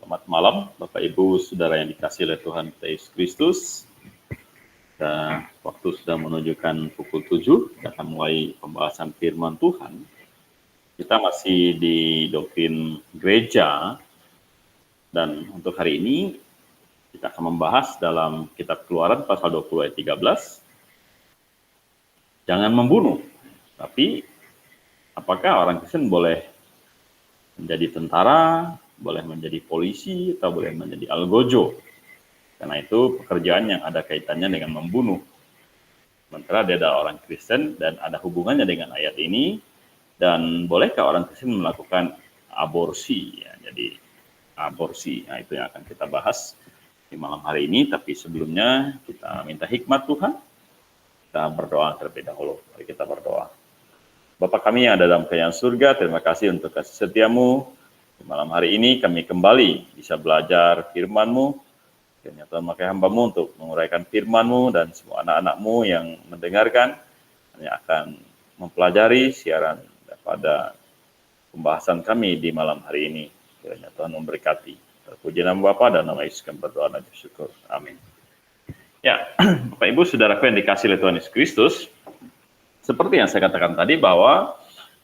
Selamat malam, Bapak Ibu, Saudara yang dikasihi oleh Tuhan kita Yesus Kristus. Dan waktu sudah menunjukkan pukul 7, kita akan mulai pembahasan firman Tuhan. Kita masih di doktrin gereja, dan untuk hari ini kita akan membahas dalam kitab Keluaran pasal 20 ayat 13. Jangan membunuh, tapi apakah orang Kristen boleh menjadi tentara, boleh menjadi polisi, atau boleh menjadi algojo? Karena itu pekerjaan yang ada kaitannya dengan membunuh. Sementara dia adalah orang Kristen dan ada hubungannya dengan ayat ini. Dan bolehkah orang Kristen melakukan aborsi? Ya, jadi aborsi, nah itu yang akan kita bahas di malam hari ini. Tapi sebelumnya kita minta hikmat Tuhan. Kita berdoa terlebih dahulu. Mari kita berdoa. Bapa kami yang ada dalam kerajaan surga, terima kasih untuk kasih setiamu. Di malam hari ini kami kembali bisa belajar firman-Mu. Kiranya Tuhan memakai hamba-Mu untuk menguraikan firman-Mu, dan semua anak-anak-Mu yang mendengarkan hanya akan mempelajari siaran pada pembahasan kami di malam hari ini. Kiranya Tuhan memberkati. Terpuji nama Bapa dan nama Yesus kami berdoa dan bersyukur. Amin. Ya, Bapak Ibu Saudaraku yang dikasihi oleh Tuhan Yesus Kristus, seperti yang saya katakan tadi bahwa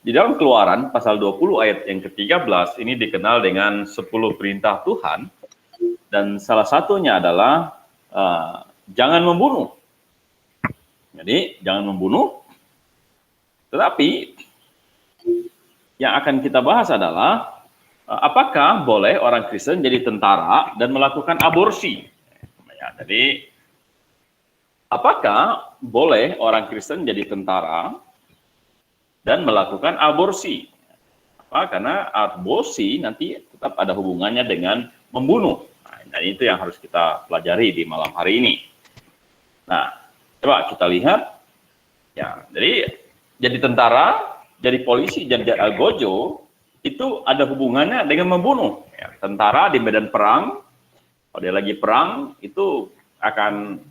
di dalam Keluaran pasal 20 ayat yang ke-13 ini dikenal dengan 10 perintah Tuhan, dan salah satunya adalah jangan membunuh. Jadi jangan membunuh, tetapi yang akan kita bahas adalah apakah boleh orang Kristen jadi tentara dan melakukan aborsi. Ya, jadi apakah boleh orang Kristen jadi tentara dan melakukan aborsi? Karena aborsi nanti tetap ada hubungannya dengan membunuh. Nah, dan itu yang harus kita pelajari di malam hari ini. Nah, coba kita lihat. Ya, jadi tentara, jadi polisi, jadi algojo, itu ada hubungannya dengan membunuh. Ya, tentara di medan perang, kalau dia lagi perang, itu akan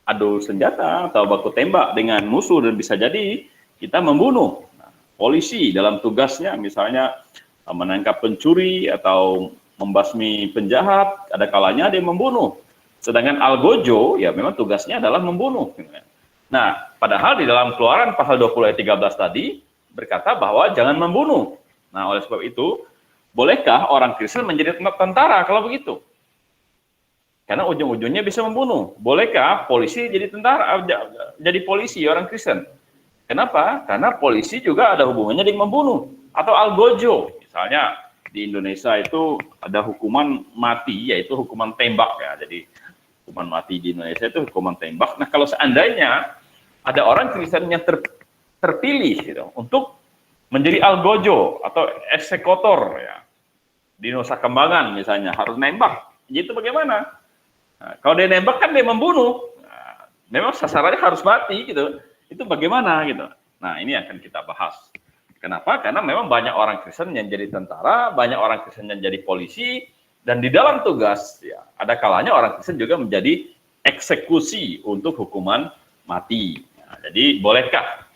adu senjata atau baku tembak dengan musuh, dan bisa jadi kita membunuh. Nah, polisi dalam tugasnya misalnya menangkap pencuri atau membasmi penjahat, ada kalanya dia membunuh. Sedangkan algojo ya memang tugasnya adalah membunuh. Nah, padahal di dalam Keluaran pasal 20 ayat 13 tadi berkata bahwa jangan membunuh. Nah, oleh sebab itu, bolehkah orang Kristen menjadi tentara kalau begitu? Karena ujung-ujungnya bisa membunuh. Bolehkah polisi jadi tentara, jadi polisi orang Kristen? Kenapa? Karena polisi juga ada hubungannya dengan membunuh atau algojo. Misalnya di Indonesia itu ada hukuman mati, yaitu hukuman tembak ya. Jadi hukuman mati di Indonesia itu hukuman tembak. Nah, kalau seandainya ada orang Kristen yang terpilih gitu, untuk menjadi algojo atau eksekutor ya, di Nusa Kambangan misalnya harus nembak, gitu bagaimana? Nah, kalau dia nembak kan dia membunuh. Nah, memang sasarannya harus mati gitu. Itu bagaimana gitu. Nah, ini akan kita bahas. Kenapa? Karena memang banyak orang Kristen yang jadi tentara, banyak orang Kristen yang jadi polisi, dan di dalam tugas ya ada kalanya orang Kristen juga menjadi eksekusi untuk hukuman mati. Nah, jadi bolehkah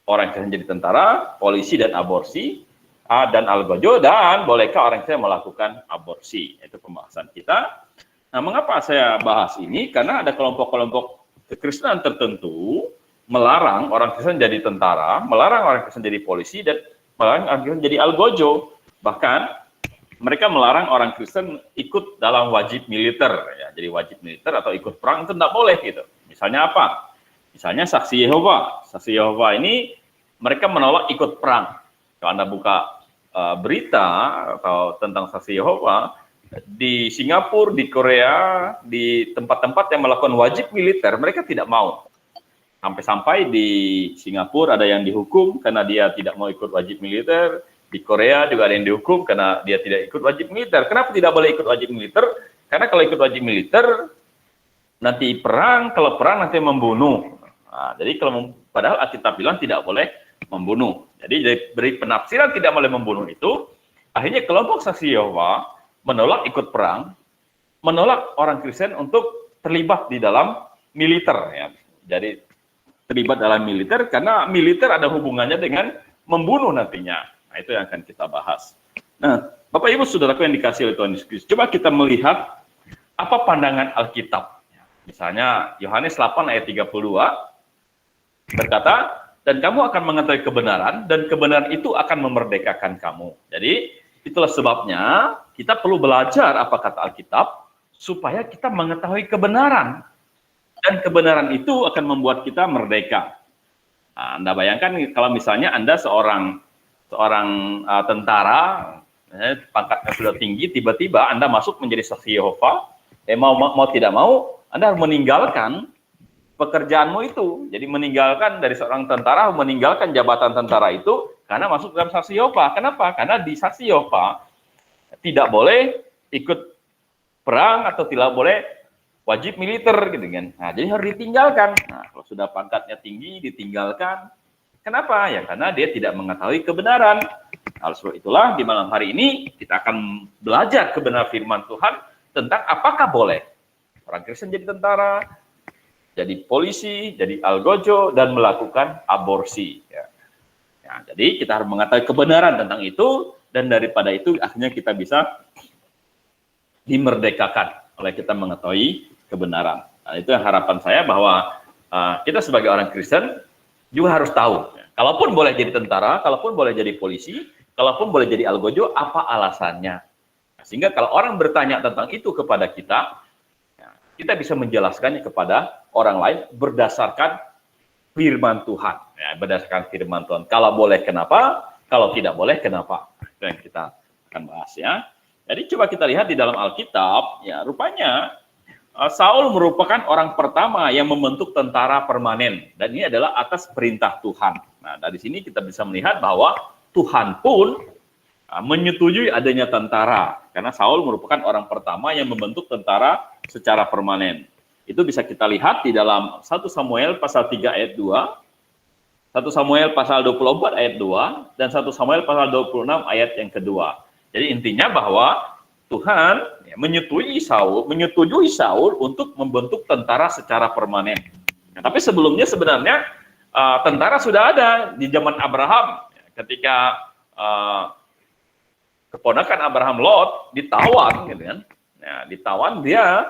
orang Kristen jadi tentara, polisi dan aborsi, dan algojo, dan bolehkah orang Kristen melakukan aborsi? Itu pembahasan kita. Nah, mengapa saya bahas ini? Karena ada kelompok-kelompok kekristenan tertentu melarang orang Kristen jadi tentara, melarang orang Kristen jadi polisi, dan melarang orang Kristen jadi algojo. Bahkan mereka melarang orang Kristen ikut dalam wajib militer. Ya, jadi wajib militer atau ikut perang itu tidak boleh gitu. Misalnya apa? Misalnya saksi Yehova. Saksi Yehova ini mereka menolak ikut perang. Kalau Anda buka berita atau tentang saksi Yehova, di Singapura, di Korea, di tempat-tempat yang melakukan wajib militer, mereka tidak mau. Sampai-sampai di Singapura ada yang dihukum karena dia tidak mau ikut wajib militer. Di Korea juga ada yang dihukum karena dia tidak ikut wajib militer. Kenapa tidak boleh ikut wajib militer? Karena kalau ikut wajib militer, nanti perang, kalau perang nanti membunuh. Nah, jadi kalau padahal Alkitab bilang tidak boleh membunuh. Jadi dari penafsiran tidak boleh membunuh itu, akhirnya kelompok saksi Yehova menolak ikut perang, menolak orang Kristen untuk terlibat di dalam militer. Ya. Jadi terlibat dalam militer karena militer ada hubungannya dengan membunuh nantinya. Nah, itu yang akan kita bahas. Nah, Bapak Ibu Saudaraku yang dikasih oleh Tuhan Yesus Kristus, coba kita melihat apa pandangan Alkitab. Misalnya Yohanes 8 ayat 32 berkata, dan kamu akan mengetahui kebenaran, dan kebenaran itu akan memerdekakan kamu. Jadi, itulah sebabnya kita perlu belajar apa kata Alkitab, supaya kita mengetahui kebenaran. Dan kebenaran itu akan membuat kita merdeka. Nah, Anda bayangkan kalau misalnya Anda seorang tentara, pangkatnya sudah tinggi, tiba-tiba Anda masuk menjadi saksi Yehova, mau tidak mau, Anda harus meninggalkan pekerjaanmu itu. Jadi meninggalkan dari seorang tentara, meninggalkan jabatan tentara itu karena masuk dalam saksi Yehova. Kenapa? Karena di saksi Yehova tidak boleh ikut perang atau tidak boleh wajib militer gitu kan. Nah, jadi harus ditinggalkan. Nah, kalau sudah pangkatnya tinggi ditinggalkan. Kenapa? Ya karena dia tidak mengetahui kebenaran. Nah, sebab itulah di malam hari ini kita akan belajar kebenaran firman Tuhan tentang apakah boleh orang Kristen jadi tentara, jadi polisi, jadi algojo, dan melakukan aborsi. Ya. Ya, jadi kita harus mengetahui kebenaran tentang itu, dan daripada itu akhirnya kita bisa dimerdekakan oleh kita mengetahui kebenaran. Nah, itu harapan saya bahwa kita sebagai orang Kristen juga harus tahu. Ya. Kalaupun boleh jadi tentara, kalaupun boleh jadi polisi, kalaupun boleh jadi algojo, apa alasannya? Nah, sehingga kalau orang bertanya tentang itu kepada kita, kita bisa menjelaskannya kepada orang lain berdasarkan firman Tuhan. Ya, berdasarkan firman Tuhan. Kalau boleh kenapa, kalau tidak boleh kenapa. Itu yang kita akan bahas ya. Jadi coba kita lihat di dalam Alkitab, ya rupanya Saul merupakan orang pertama yang membentuk tentara permanen. Dan ini adalah atas perintah Tuhan. Nah, dari sini kita bisa melihat bahwa Tuhan pun menyetujui adanya tentara. Karena Saul merupakan orang pertama yang membentuk tentara secara permanen. Itu bisa kita lihat di dalam 1 Samuel pasal 3 ayat 2, 1 Samuel pasal 24 ayat 2, dan 1 Samuel pasal 26 ayat yang kedua. Jadi intinya bahwa Tuhan menyetujui Saul untuk membentuk tentara secara permanen. Nah, tapi sebelumnya sebenarnya tentara sudah ada di zaman Abraham. Ketika keponakan Abraham Lot ditawan, gitu kan? Nah, ditawan dia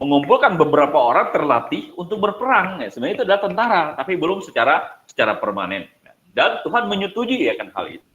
mengumpulkan beberapa orang terlatih untuk berperang. Ya, sebenarnya itu adalah tentara, tapi belum secara permanen. Dan Tuhan menyetujui akan hal itu.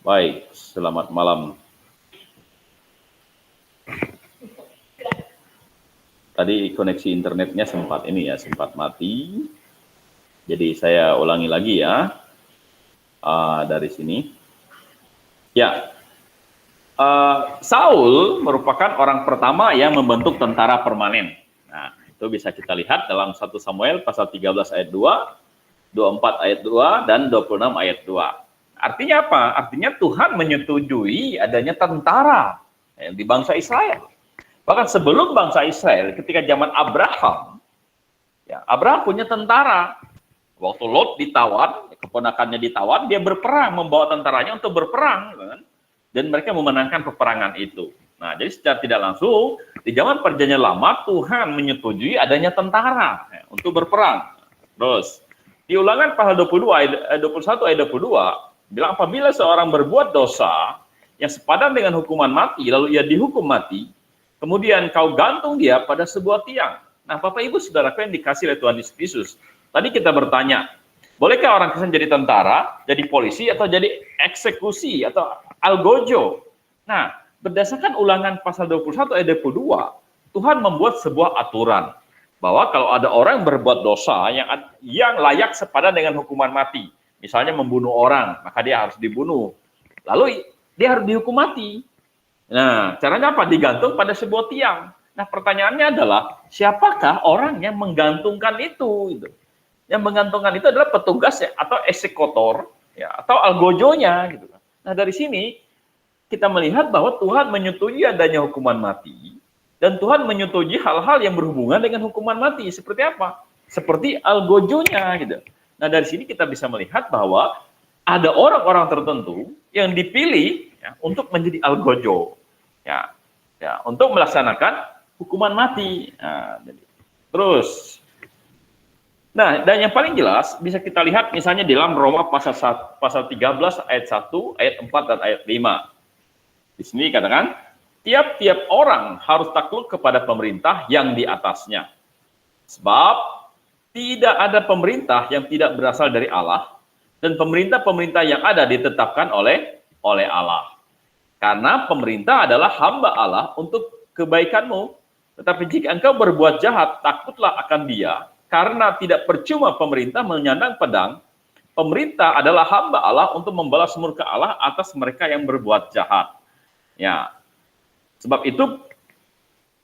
Baik, selamat malam. Tadi koneksi internetnya sempat mati. Jadi saya ulangi lagi ya dari sini. Ya, Saul merupakan orang pertama yang membentuk tentara permanen. Nah, itu bisa kita lihat dalam 1 Samuel pasal 13 ayat 2, 24 ayat 2, dan 26 ayat 2. Artinya apa? Artinya Tuhan menyetujui adanya tentara di bangsa Israel. Bahkan sebelum bangsa Israel, ketika zaman Abraham, ya, Abraham punya tentara. Waktu Lot ditawan, keponakannya ditawan, dia berperang, membawa tentaranya untuk berperang, kan? Dan mereka memenangkan peperangan itu. Nah, jadi secara tidak langsung, di zaman Perjanjian Lama, Tuhan menyetujui adanya tentara untuk berperang. Terus, di Ulangan pasal 21 ayat 22, bilang apabila seorang berbuat dosa yang sepadan dengan hukuman mati, lalu ia dihukum mati, kemudian kau gantung dia pada sebuah tiang. Nah, Bapak Ibu Saudaraku yang dikasih oleh Tuhan Yesus Kristus, tadi kita bertanya, Bolehkah orang Kristen jadi tentara, jadi polisi, atau jadi eksekusi, atau algojo? Nah, berdasarkan Ulangan pasal 21 ayat 22, Tuhan membuat sebuah aturan bahwa kalau ada orang berbuat dosa yang layak sepadan dengan hukuman mati, misalnya membunuh orang, maka dia harus dibunuh. Lalu dia harus dihukum mati. Nah, caranya apa? Digantung pada sebuah tiang. Nah, pertanyaannya adalah, siapakah orang yang menggantungkan itu? Gitu. Yang menggantungkan itu adalah petugas ya, atau eksekutor, ya, atau algojonya. Gitu. Nah, dari sini kita melihat bahwa Tuhan menyetujui adanya hukuman mati, dan Tuhan menyetujui hal-hal yang berhubungan dengan hukuman mati. Seperti apa? Seperti algojonya. Gitu. Nah, dari sini kita bisa melihat bahwa ada orang-orang tertentu yang dipilih ya, untuk menjadi algojo, ya, untuk melaksanakan hukuman mati. Nah, terus. Nah, dan yang paling jelas bisa kita lihat misalnya di dalam Roma pasal 13 ayat 1, ayat 4 dan ayat 5. Di sini katakan, tiap-tiap orang harus takluk kepada pemerintah yang di atasnya. Sebab tidak ada pemerintah yang tidak berasal dari Allah, dan pemerintah-pemerintah yang ada ditetapkan oleh Allah. Karena pemerintah adalah hamba Allah untuk kebaikanmu. Tetapi jika engkau berbuat jahat, takutlah akan dia, karena tidak percuma pemerintah menyandang pedang. Pemerintah adalah hamba Allah untuk membalas murka Allah atas mereka yang berbuat jahat. Ya, sebab itu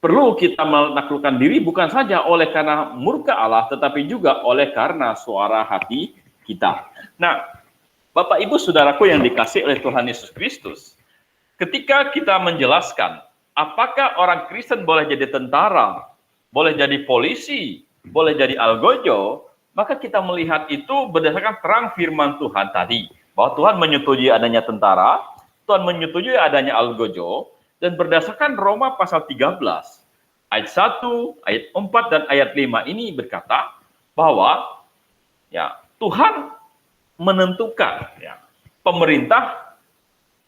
perlu kita menaklukkan diri bukan saja oleh karena murka Allah, tetapi juga oleh karena suara hati kita. Nah, Bapak Ibu Saudaraku yang dikasih oleh Tuhan Yesus Kristus, ketika kita menjelaskan apakah orang Kristen boleh jadi tentara, boleh jadi polisi, boleh jadi algojo, maka kita melihat itu berdasarkan terang firman Tuhan tadi, bahwa Tuhan menyetujui adanya tentara, Tuhan menyetujui adanya algojo, dan berdasarkan Roma pasal 13, ayat 1, ayat 4, dan ayat 5 ini berkata bahwa ya Tuhan menentukan ya, pemerintah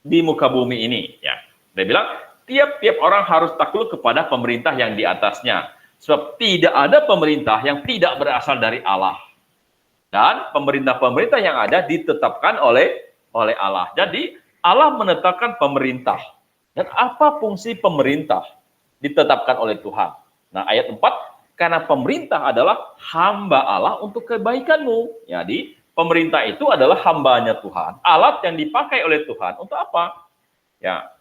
di muka bumi ini. Ya. Dia bilang, tiap-tiap orang harus takluk kepada pemerintah yang di atasnya. Sebab tidak ada pemerintah yang tidak berasal dari Allah. Dan pemerintah-pemerintah yang ada ditetapkan oleh Allah. Jadi Allah menetapkan pemerintah. Dan apa fungsi pemerintah? Ditetapkan oleh Tuhan. Nah, ayat 4, karena pemerintah adalah hamba Allah untuk kebaikanmu. Jadi pemerintah itu adalah hambanya Tuhan. Alat yang dipakai oleh Tuhan untuk apa? Ya,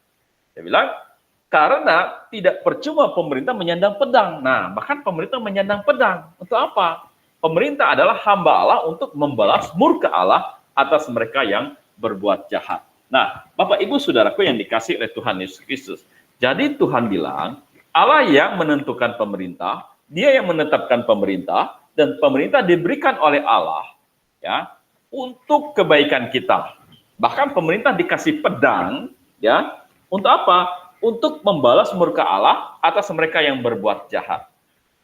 dia bilang, karena tidak percuma pemerintah menyandang pedang. Nah, bahkan pemerintah menyandang pedang. Untuk apa? Pemerintah adalah hamba Allah untuk membalas murka Allah atas mereka yang berbuat jahat. Nah, Bapak Ibu Saudaraku yang dikasih oleh Tuhan Yesus Kristus. Jadi Tuhan bilang, Allah yang menentukan pemerintah, Dia yang menetapkan pemerintah, dan pemerintah diberikan oleh Allah ya untuk kebaikan kita. Bahkan pemerintah dikasih pedang ya untuk apa? Untuk membalas murka Allah atas mereka yang berbuat jahat.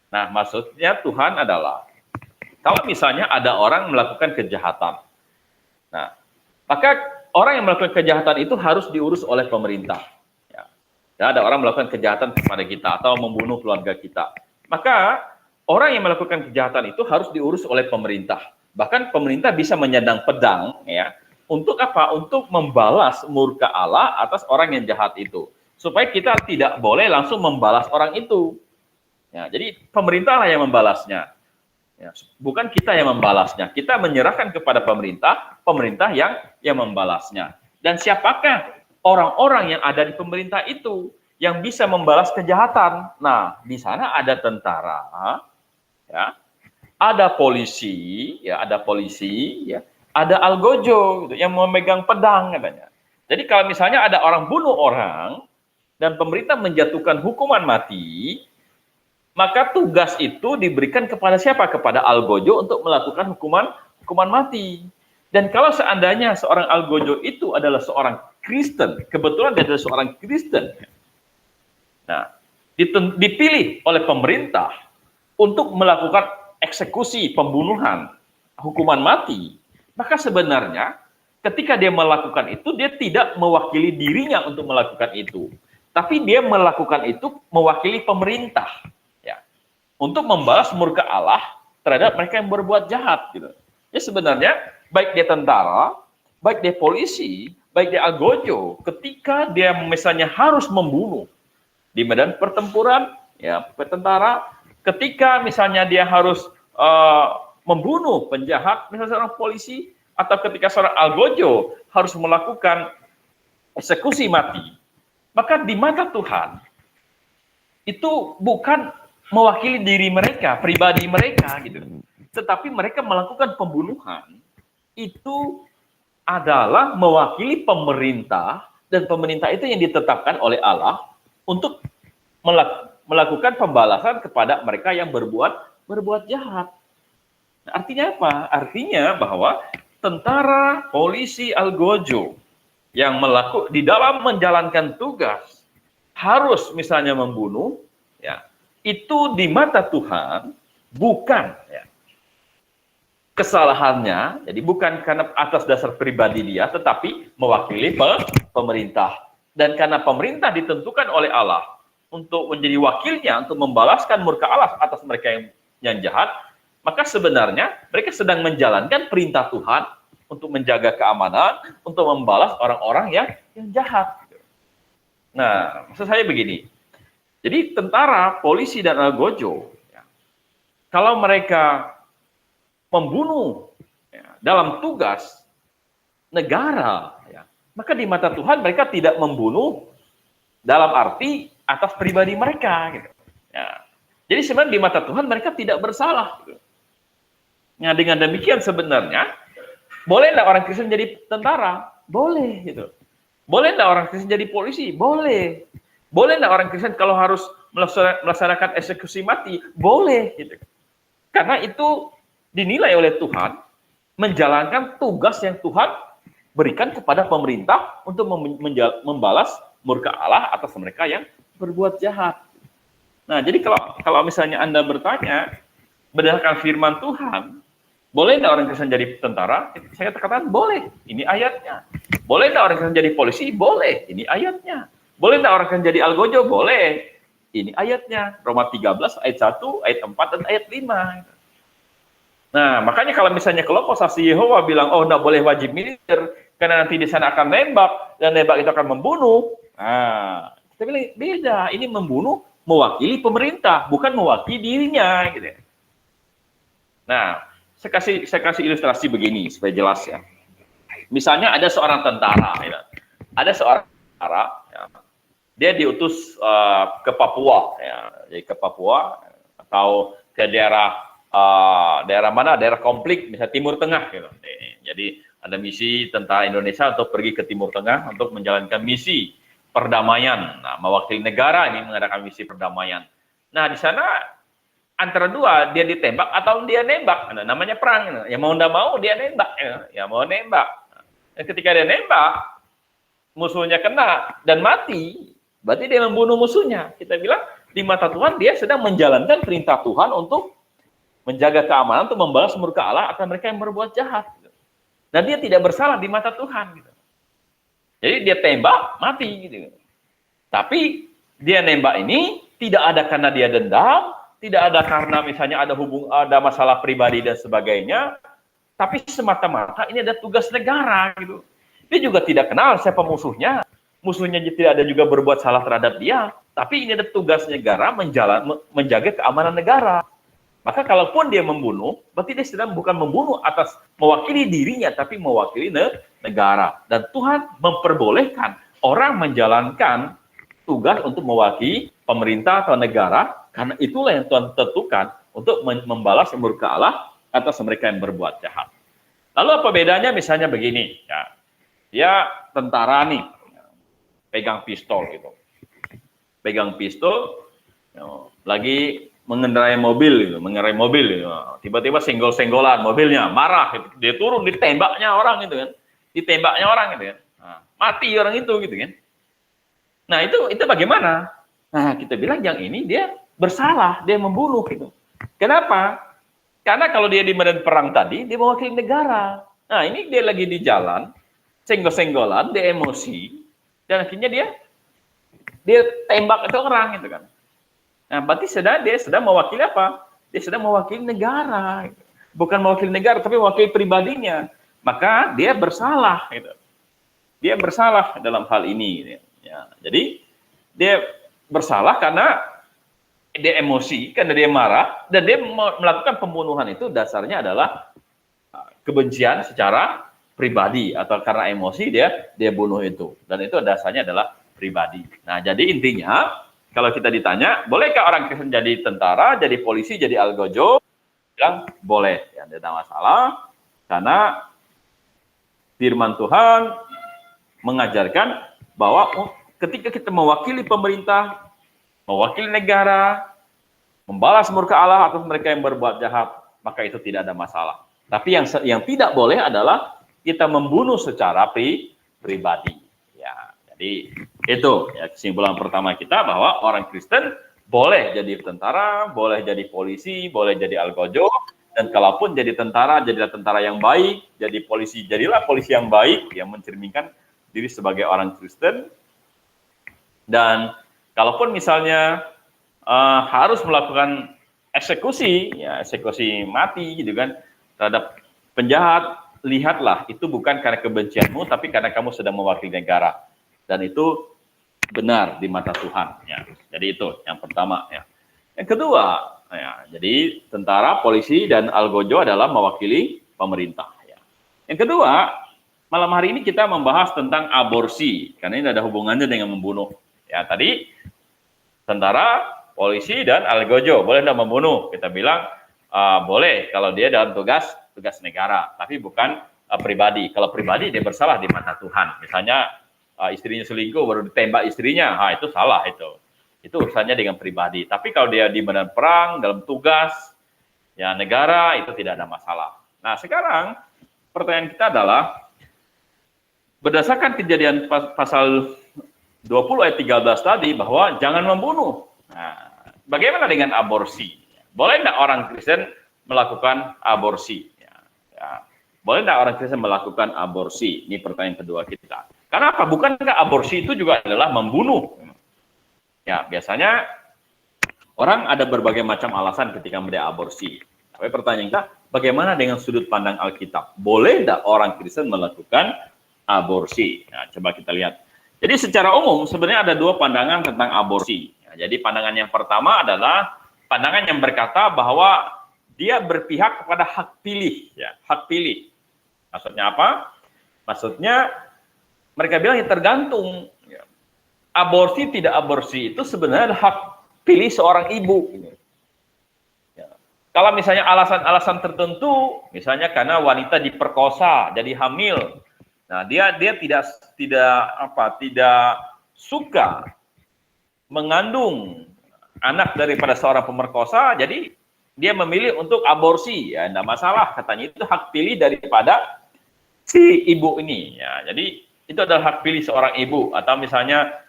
Nah, maksudnya Tuhan adalah, kalau misalnya ada orang melakukan kejahatan, nah, maka orang yang melakukan kejahatan itu harus diurus oleh pemerintah. Ya, ada orang melakukan kejahatan kepada kita atau membunuh keluarga kita. Maka orang yang melakukan kejahatan itu harus diurus oleh pemerintah. Bahkan pemerintah bisa menyandang pedang, ya, untuk apa? Untuk membalas murka Allah atas orang yang jahat itu. Supaya kita tidak boleh langsung membalas orang itu. Ya, jadi pemerintahlah yang membalasnya. Ya, bukan kita yang membalasnya. Kita menyerahkan kepada pemerintah, pemerintah yang membalasnya. Dan siapakah orang-orang yang ada di pemerintah itu yang bisa membalas kejahatan? Nah, di sana ada tentara, ya, ada polisi, ya, ada algojo gitu, yang memegang pedang katanya. Jadi kalau misalnya ada orang bunuh orang dan pemerintah menjatuhkan hukuman mati, maka tugas itu diberikan kepada siapa? Kepada algojo untuk melakukan hukuman mati. Dan kalau seandainya seorang algojo itu adalah seorang Kristen, kebetulan dia adalah seorang Kristen, nah, dipilih oleh pemerintah untuk melakukan eksekusi, pembunuhan, hukuman mati, maka sebenarnya ketika dia melakukan itu, dia tidak mewakili dirinya untuk melakukan itu, tapi dia melakukan itu mewakili pemerintah, ya, untuk membalas murka Allah terhadap mereka yang berbuat jahat, gitu. Ya sebenarnya baik dia tentara, baik dia polisi, baik dia algojo, ketika dia misalnya harus membunuh di medan pertempuran, ya tentara, ketika misalnya dia harus membunuh penjahat, misalnya seorang polisi, atau ketika seorang algojo harus melakukan eksekusi mati, maka di mata Tuhan itu bukan mewakili diri mereka, pribadi mereka gitu. Tetapi mereka melakukan pembunuhan itu adalah mewakili pemerintah, dan pemerintah itu yang ditetapkan oleh Allah untuk melakukan pembalasan kepada mereka yang berbuat jahat. Nah, artinya apa? Artinya bahwa tentara, polisi, algojo yang di dalam menjalankan tugas harus misalnya membunuh, ya itu di mata Tuhan bukan ya, kesalahannya, jadi bukan karena atas dasar pribadi dia, tetapi mewakili pemerintah. Dan karena pemerintah ditentukan oleh Allah untuk menjadi wakilnya untuk membalaskan murka Allah atas mereka yang jahat, maka sebenarnya mereka sedang menjalankan perintah Tuhan untuk menjaga keamanan, untuk membalas orang-orang yang jahat. Nah, maksud saya begini, jadi tentara, polisi, dan algojo, ya, kalau mereka membunuh ya, dalam tugas negara, ya, maka di mata Tuhan mereka tidak membunuh dalam arti atas pribadi mereka. Gitu. Ya. Jadi sebenarnya di mata Tuhan mereka tidak bersalah. Gitu. Nah, dengan demikian sebenarnya, boleh nggak orang Kristen jadi tentara? Boleh. Gitu. Boleh nggak orang Kristen jadi polisi? Boleh. Boleh nggak orang Kristen kalau harus melaksanakan eksekusi mati? Boleh. Gitu. Karena itu dinilai oleh Tuhan menjalankan tugas yang Tuhan berikan kepada pemerintah untuk membalas murka Allah atas mereka yang berbuat jahat. Nah, jadi kalau misalnya Anda bertanya berdasarkan firman Tuhan, boleh nggak orang Kristen jadi tentara? Saya katakan boleh. Ini ayatnya. Boleh nggak orang Kristen jadi polisi? Boleh. Ini ayatnya. Boleh nggak orang Kristen jadi algojo? Boleh. Ini ayatnya. Roma 13 ayat 1, ayat 4 dan ayat 5. Nah, makanya kalau misalnya kelompok saksi Yehova bilang, oh nggak boleh wajib militer karena nanti di sana akan nembak dan nembak itu akan membunuh. Nah, kita bilang beda. Ini membunuh mewakili pemerintah, bukan mewakili dirinya. Gitu. Nah, saya kasih ilustrasi begini supaya jelas ya. Misalnya ada seorang tentara, ya. Ada seorang tentara, ya. Dia diutus ke Papua, ya. Jadi ke Papua atau ke daerah mana? Daerah konflik, misalnya Timur Tengah, gitu. Jadi ada misi tentara Indonesia untuk pergi ke Timur Tengah untuk menjalankan misi perdamaian. Nah, mewakili negara ini mengadakan misi perdamaian. Nah, di sana antara dua, dia ditembak atau dia nembak. Nah, namanya perang. Ya mau nggak mau dia nembak. Ya mau nembak. Dan ketika dia nembak, musuhnya kena dan mati, berarti dia membunuh musuhnya. Kita bilang di mata Tuhan dia sedang menjalankan perintah Tuhan untuk menjaga keamanan, untuk membalas murka Allah atas mereka yang berbuat jahat. Dan dia tidak bersalah di mata Tuhan. Jadi dia tembak, mati. Gitu. Tapi dia nembak ini tidak ada karena dia dendam, tidak ada karena misalnya ada masalah pribadi dan sebagainya, tapi semata-mata ini ada tugas negara gitu. Dia juga tidak kenal siapa musuhnya. Musuhnya tidak ada juga berbuat salah terhadap dia, tapi ini ada tugas negara menjaga keamanan negara. Maka kalaupun dia membunuh, berarti dia sedang bukan membunuh atas mewakili dirinya, tapi mewakili negara. Dan Tuhan memperbolehkan orang menjalankan tugas untuk mewakili pemerintah atau negara, karena itulah yang Tuhan tentukan untuk membalas murka Allah atas mereka yang berbuat jahat. Lalu apa bedanya? Misalnya begini, ya, dia tentara nih, pegang pistol gitu, pegang pistol, lagi mengendarai mobil, tiba-tiba senggol-senggolan mobilnya, marah, gitu. Dia turun, ditembaknya orang gitu kan, nah, mati orang itu gitu kan. Nah itu bagaimana? Nah kita bilang yang ini dia bersalah, dia membunuh gitu. Kenapa? Karena kalau dia di medan perang tadi, dia mewakili negara. Nah ini dia lagi di jalan, senggol-senggolan, dia emosi, dan akhirnya dia tembak itu orang gitu kan. Nah berarti dia sedang mewakili apa? Dia sedang mewakili negara. Gitu. bukan mewakili negara, tapi mewakili pribadinya. Maka dia bersalah, gitu. Dia bersalah dalam hal ini. Ya. Jadi dia bersalah karena dia emosi, karena dia marah, dan dia melakukan pembunuhan itu dasarnya adalah kebencian secara pribadi atau karena emosi dia bunuh itu, dan itu dasarnya adalah pribadi. Nah, jadi intinya kalau kita ditanya, bolehkah orang Kristen jadi tentara, jadi polisi, jadi algojo? Bilang boleh, ya tidak ada masalah, karena firman Tuhan mengajarkan bahwa ketika kita mewakili pemerintah, mewakili negara, membalas murka Allah atas mereka yang berbuat jahat, maka itu tidak ada masalah. Tapi yang tidak boleh adalah kita membunuh secara pribadi. Ya, jadi itu ya kesimpulan pertama kita, bahwa orang Kristen boleh jadi tentara, boleh jadi polisi, boleh jadi algojo, dan kalaupun jadi tentara, jadilah tentara yang baik, jadi polisi, jadilah polisi yang baik, yang mencerminkan diri sebagai orang Kristen. Dan kalaupun misalnya harus melakukan eksekusi, ya eksekusi mati gitu kan, terhadap penjahat, lihatlah itu bukan karena kebencianmu, tapi karena kamu sedang mewakili negara, dan itu benar di mata Tuhan. Ya. Jadi itu yang pertama. Ya. Yang kedua, ya, jadi tentara, polisi, dan algojo adalah mewakili pemerintah. Ya. Yang kedua, malam hari ini kita membahas tentang aborsi, karena ini ada hubungannya dengan membunuh. Ya, tadi tentara, polisi, dan algojo boleh tidak membunuh? Kita bilang boleh kalau dia dalam tugas negara, tapi bukan pribadi. Kalau pribadi dia bersalah di mata Tuhan. Misalnya istrinya selingkuh baru ditembak istrinya, itu salah itu. Itu urusannya dengan pribadi. Tapi kalau dia di medan perang, dalam tugas ya negara, itu tidak ada masalah. Nah, sekarang pertanyaan kita adalah, berdasarkan kejadian pasal 20 ayat 13 tadi, bahwa jangan membunuh. Nah, bagaimana dengan aborsi? Boleh tidak orang Kristen melakukan aborsi? Ya. Boleh tidak orang Kristen melakukan aborsi? Ini pertanyaan kedua kita. Karena apa? Bukankah aborsi itu juga adalah membunuh? Ya, biasanya orang ada berbagai macam alasan ketika mereka aborsi. Tapi pertanyaan kita, bagaimana dengan sudut pandang Alkitab? Boleh tidak orang Kristen melakukan aborsi? Nah, coba kita lihat. Jadi secara umum sebenarnya ada dua pandangan tentang aborsi. Ya, jadi pandangan yang pertama adalah pandangan yang berkata bahwa dia berpihak kepada hak pilih. Ya, hak pilih. Maksudnya apa? Maksudnya mereka bilang ya tergantung. Ya. Aborsi tidak aborsi itu sebenarnya hak pilih seorang ibu. Ya. Kalau misalnya alasan-alasan tertentu, misalnya karena wanita diperkosa, jadi hamil. Nah, dia tidak suka mengandung anak daripada seorang pemerkosa, jadi dia memilih untuk aborsi. Ya, tidak masalah, katanya itu hak pilih daripada si ibu ini. Ya, jadi itu adalah hak pilih seorang ibu. Atau misalnya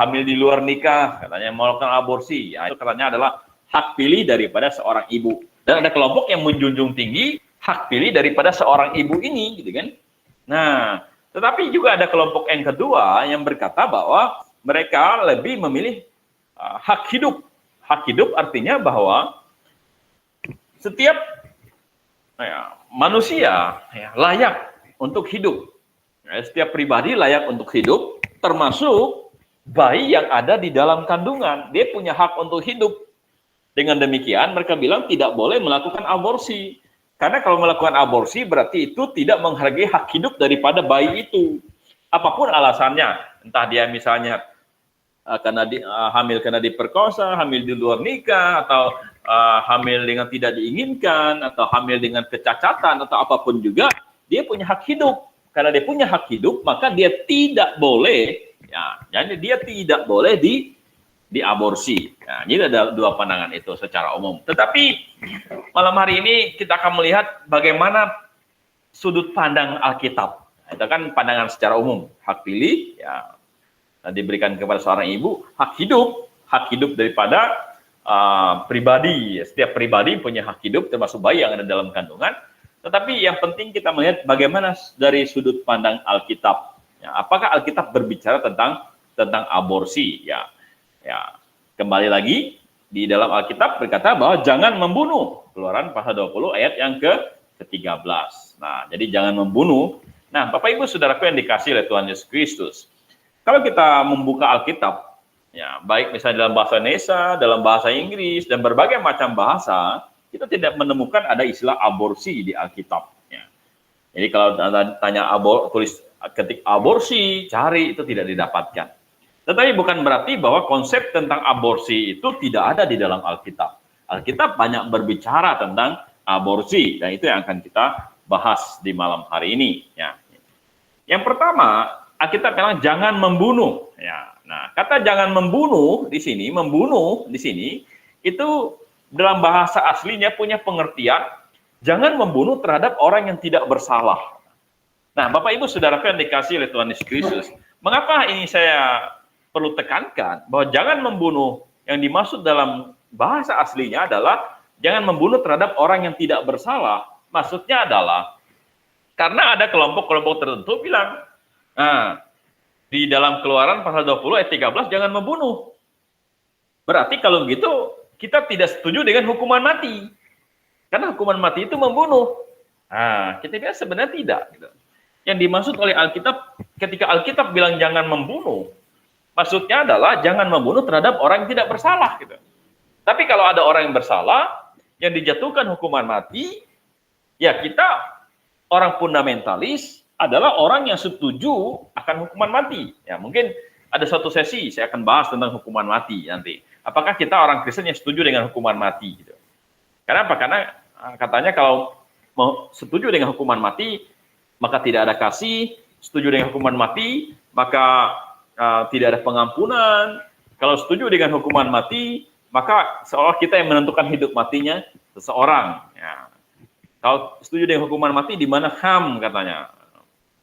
hamil di luar nikah, katanya melakukan aborsi. Ya, itu katanya adalah hak pilih daripada seorang ibu. Dan ada kelompok yang menjunjung tinggi hak pilih daripada seorang ibu ini, gitu kan? Nah, tetapi juga ada kelompok yang kedua yang berkata bahwa mereka lebih memilih hak hidup. Hak hidup artinya bahwa setiap manusia layak untuk hidup. Setiap pribadi layak untuk hidup, termasuk bayi yang ada di dalam kandungan. Dia punya hak untuk hidup. Dengan demikian, mereka bilang tidak boleh melakukan aborsi. Karena kalau melakukan aborsi berarti itu tidak menghargai hak hidup daripada bayi itu. Apapun alasannya, entah dia misalnya karena hamil karena diperkosa, hamil di luar nikah, atau hamil dengan tidak diinginkan, atau hamil dengan kecacatan, atau apapun juga, dia punya hak hidup. Karena dia punya hak hidup, maka dia tidak boleh, ya, jadi dia tidak boleh diaborsi. Nah, jadi ada dua pandangan itu secara umum. Tetapi malam hari ini kita akan melihat bagaimana sudut pandang Alkitab. Nah, itu kan pandangan secara umum, hak pilih, ya, diberikan kepada seorang ibu, hak hidup daripada pribadi. Setiap pribadi punya hak hidup, termasuk bayi yang ada dalam kandungan. Tetapi yang penting kita melihat bagaimana dari sudut pandang Alkitab. Ya, apakah Alkitab berbicara tentang aborsi? Ya, kembali lagi di dalam Alkitab berkata bahwa jangan membunuh. Keluaran pasal 20 ayat yang ke-13. Nah, jadi jangan membunuh. Nah, Bapak Ibu Saudaraku yang dikasih oleh Tuhan Yesus Kristus. Kalau kita membuka Alkitab, ya, baik misalnya dalam bahasa Indonesia, dalam bahasa Inggris, dan berbagai macam bahasa, kita tidak menemukan ada istilah aborsi di Alkitab. Ya. Jadi kalau tanya tulis ketik aborsi, cari, itu tidak didapatkan. Tetapi bukan berarti bahwa konsep tentang aborsi itu tidak ada di dalam Alkitab. Alkitab banyak berbicara tentang aborsi, dan itu yang akan kita bahas di malam hari ini. Ya. Yang pertama, Alkitab bilang jangan membunuh. Ya. Nah, kata jangan membunuh di sini itu dalam bahasa aslinya punya pengertian jangan membunuh terhadap orang yang tidak bersalah. Nah, Bapak Ibu Saudaraku yang dikasih oleh Tuhan Yesus Kristus, mengapa ini saya perlu tekankan bahwa jangan membunuh yang dimaksud dalam bahasa aslinya adalah jangan membunuh terhadap orang yang tidak bersalah. Maksudnya adalah karena ada kelompok-kelompok tertentu bilang, nah, di dalam Keluaran pasal 20 ayat 13 jangan membunuh. Berarti kalau begitu kita tidak setuju dengan hukuman mati. Karena hukuman mati itu membunuh. Nah, kita bilang sebenarnya tidak. Gitu. Yang dimaksud oleh Alkitab, ketika Alkitab bilang jangan membunuh, maksudnya adalah jangan membunuh terhadap orang yang tidak bersalah. Gitu. Tapi kalau ada orang yang bersalah, yang dijatuhkan hukuman mati, ya kita orang fundamentalis adalah orang yang setuju akan hukuman mati. Ya, mungkin ada suatu sesi saya akan bahas tentang hukuman mati nanti. Apakah kita orang Kristen yang setuju dengan hukuman mati? Gitu. Karena apa? Karena katanya kalau mau setuju dengan hukuman mati, maka tidak ada kasih. Setuju dengan hukuman mati, maka tidak ada pengampunan. Kalau setuju dengan hukuman mati, maka seolah kita yang menentukan hidup matinya seseorang. Ya. Kalau setuju dengan hukuman mati, di mana HAM katanya.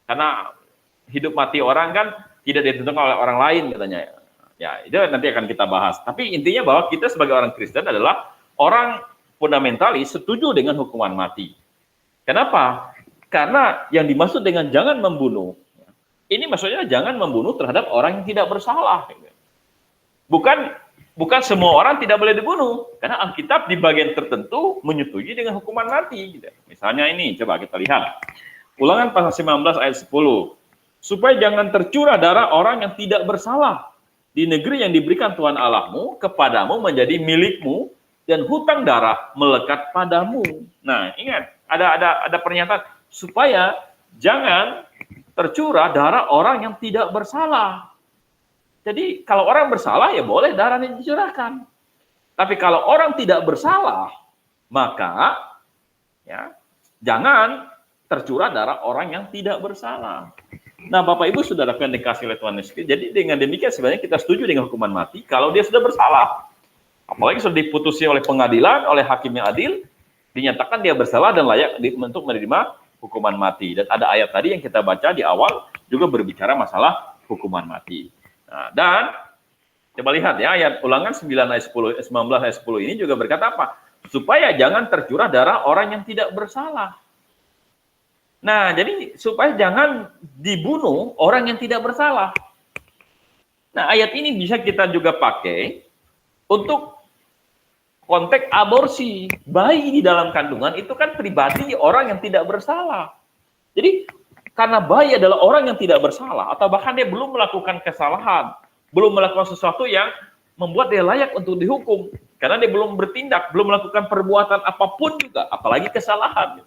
Karena hidup mati orang kan tidak ditentukan oleh orang lain katanya. Ya, itu nanti akan kita bahas. Tapi intinya bahwa kita sebagai orang Kristen adalah orang fundamentalis setuju dengan hukuman mati. Kenapa? Karena yang dimaksud dengan jangan membunuh, ini maksudnya jangan membunuh terhadap orang yang tidak bersalah. Bukan semua orang tidak boleh dibunuh. Karena Alkitab di bagian tertentu menyetujui dengan hukuman mati. Misalnya ini, coba kita lihat. Ulangan pasal 19 ayat 10. Supaya jangan tercurah darah orang yang tidak bersalah di negeri yang diberikan Tuhan Allahmu kepadamu menjadi milikmu dan hutang darah melekat padamu. Nah, ingat, ada pernyataan supaya jangan tercurah darah orang yang tidak bersalah. Jadi kalau orang bersalah ya boleh darahnya dicurahkan. Tapi kalau orang tidak bersalah, maka ya jangan tercurah darah orang yang tidak bersalah. Nah, Bapak Ibu Saudaraku yang dikasih oleh Tuhan Yesus, jadi dengan demikian sebenarnya kita setuju dengan hukuman mati kalau dia sudah bersalah. Apalagi sudah diputusi oleh pengadilan, oleh hakim yang adil, dinyatakan dia bersalah dan layak untuk menerima hukuman mati. Dan ada ayat tadi yang kita baca di awal juga berbicara masalah hukuman mati. Nah, dan coba lihat ya ayat Ulangan 19 ayat 10 ini juga berkata apa? Supaya jangan tercurah darah orang yang tidak bersalah. Nah, jadi supaya jangan dibunuh orang yang tidak bersalah. Nah, ayat ini bisa kita juga pakai untuk konteks aborsi. Bayi di dalam kandungan itu kan pribadi orang yang tidak bersalah. Jadi, karena bayi adalah orang yang tidak bersalah, atau bahkan dia belum melakukan kesalahan, belum melakukan sesuatu yang membuat dia layak untuk dihukum. Karena dia belum bertindak, belum melakukan perbuatan apapun juga, apalagi kesalahan.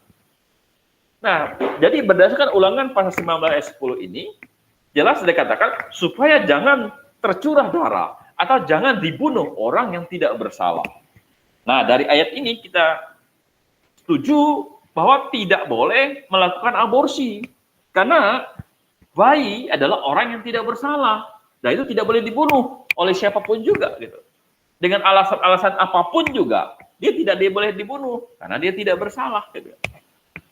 Nah, jadi berdasarkan Ulangan pasal 19 ayat 10 ini, jelas dikatakan supaya jangan tercurah darah atau jangan dibunuh orang yang tidak bersalah. Nah, dari ayat ini kita setuju bahwa tidak boleh melakukan aborsi karena bayi adalah orang yang tidak bersalah. Dan itu tidak boleh dibunuh oleh siapapun juga gitu. Dengan alasan-alasan apapun juga, dia tidak boleh dibunuh karena dia tidak bersalah gitu.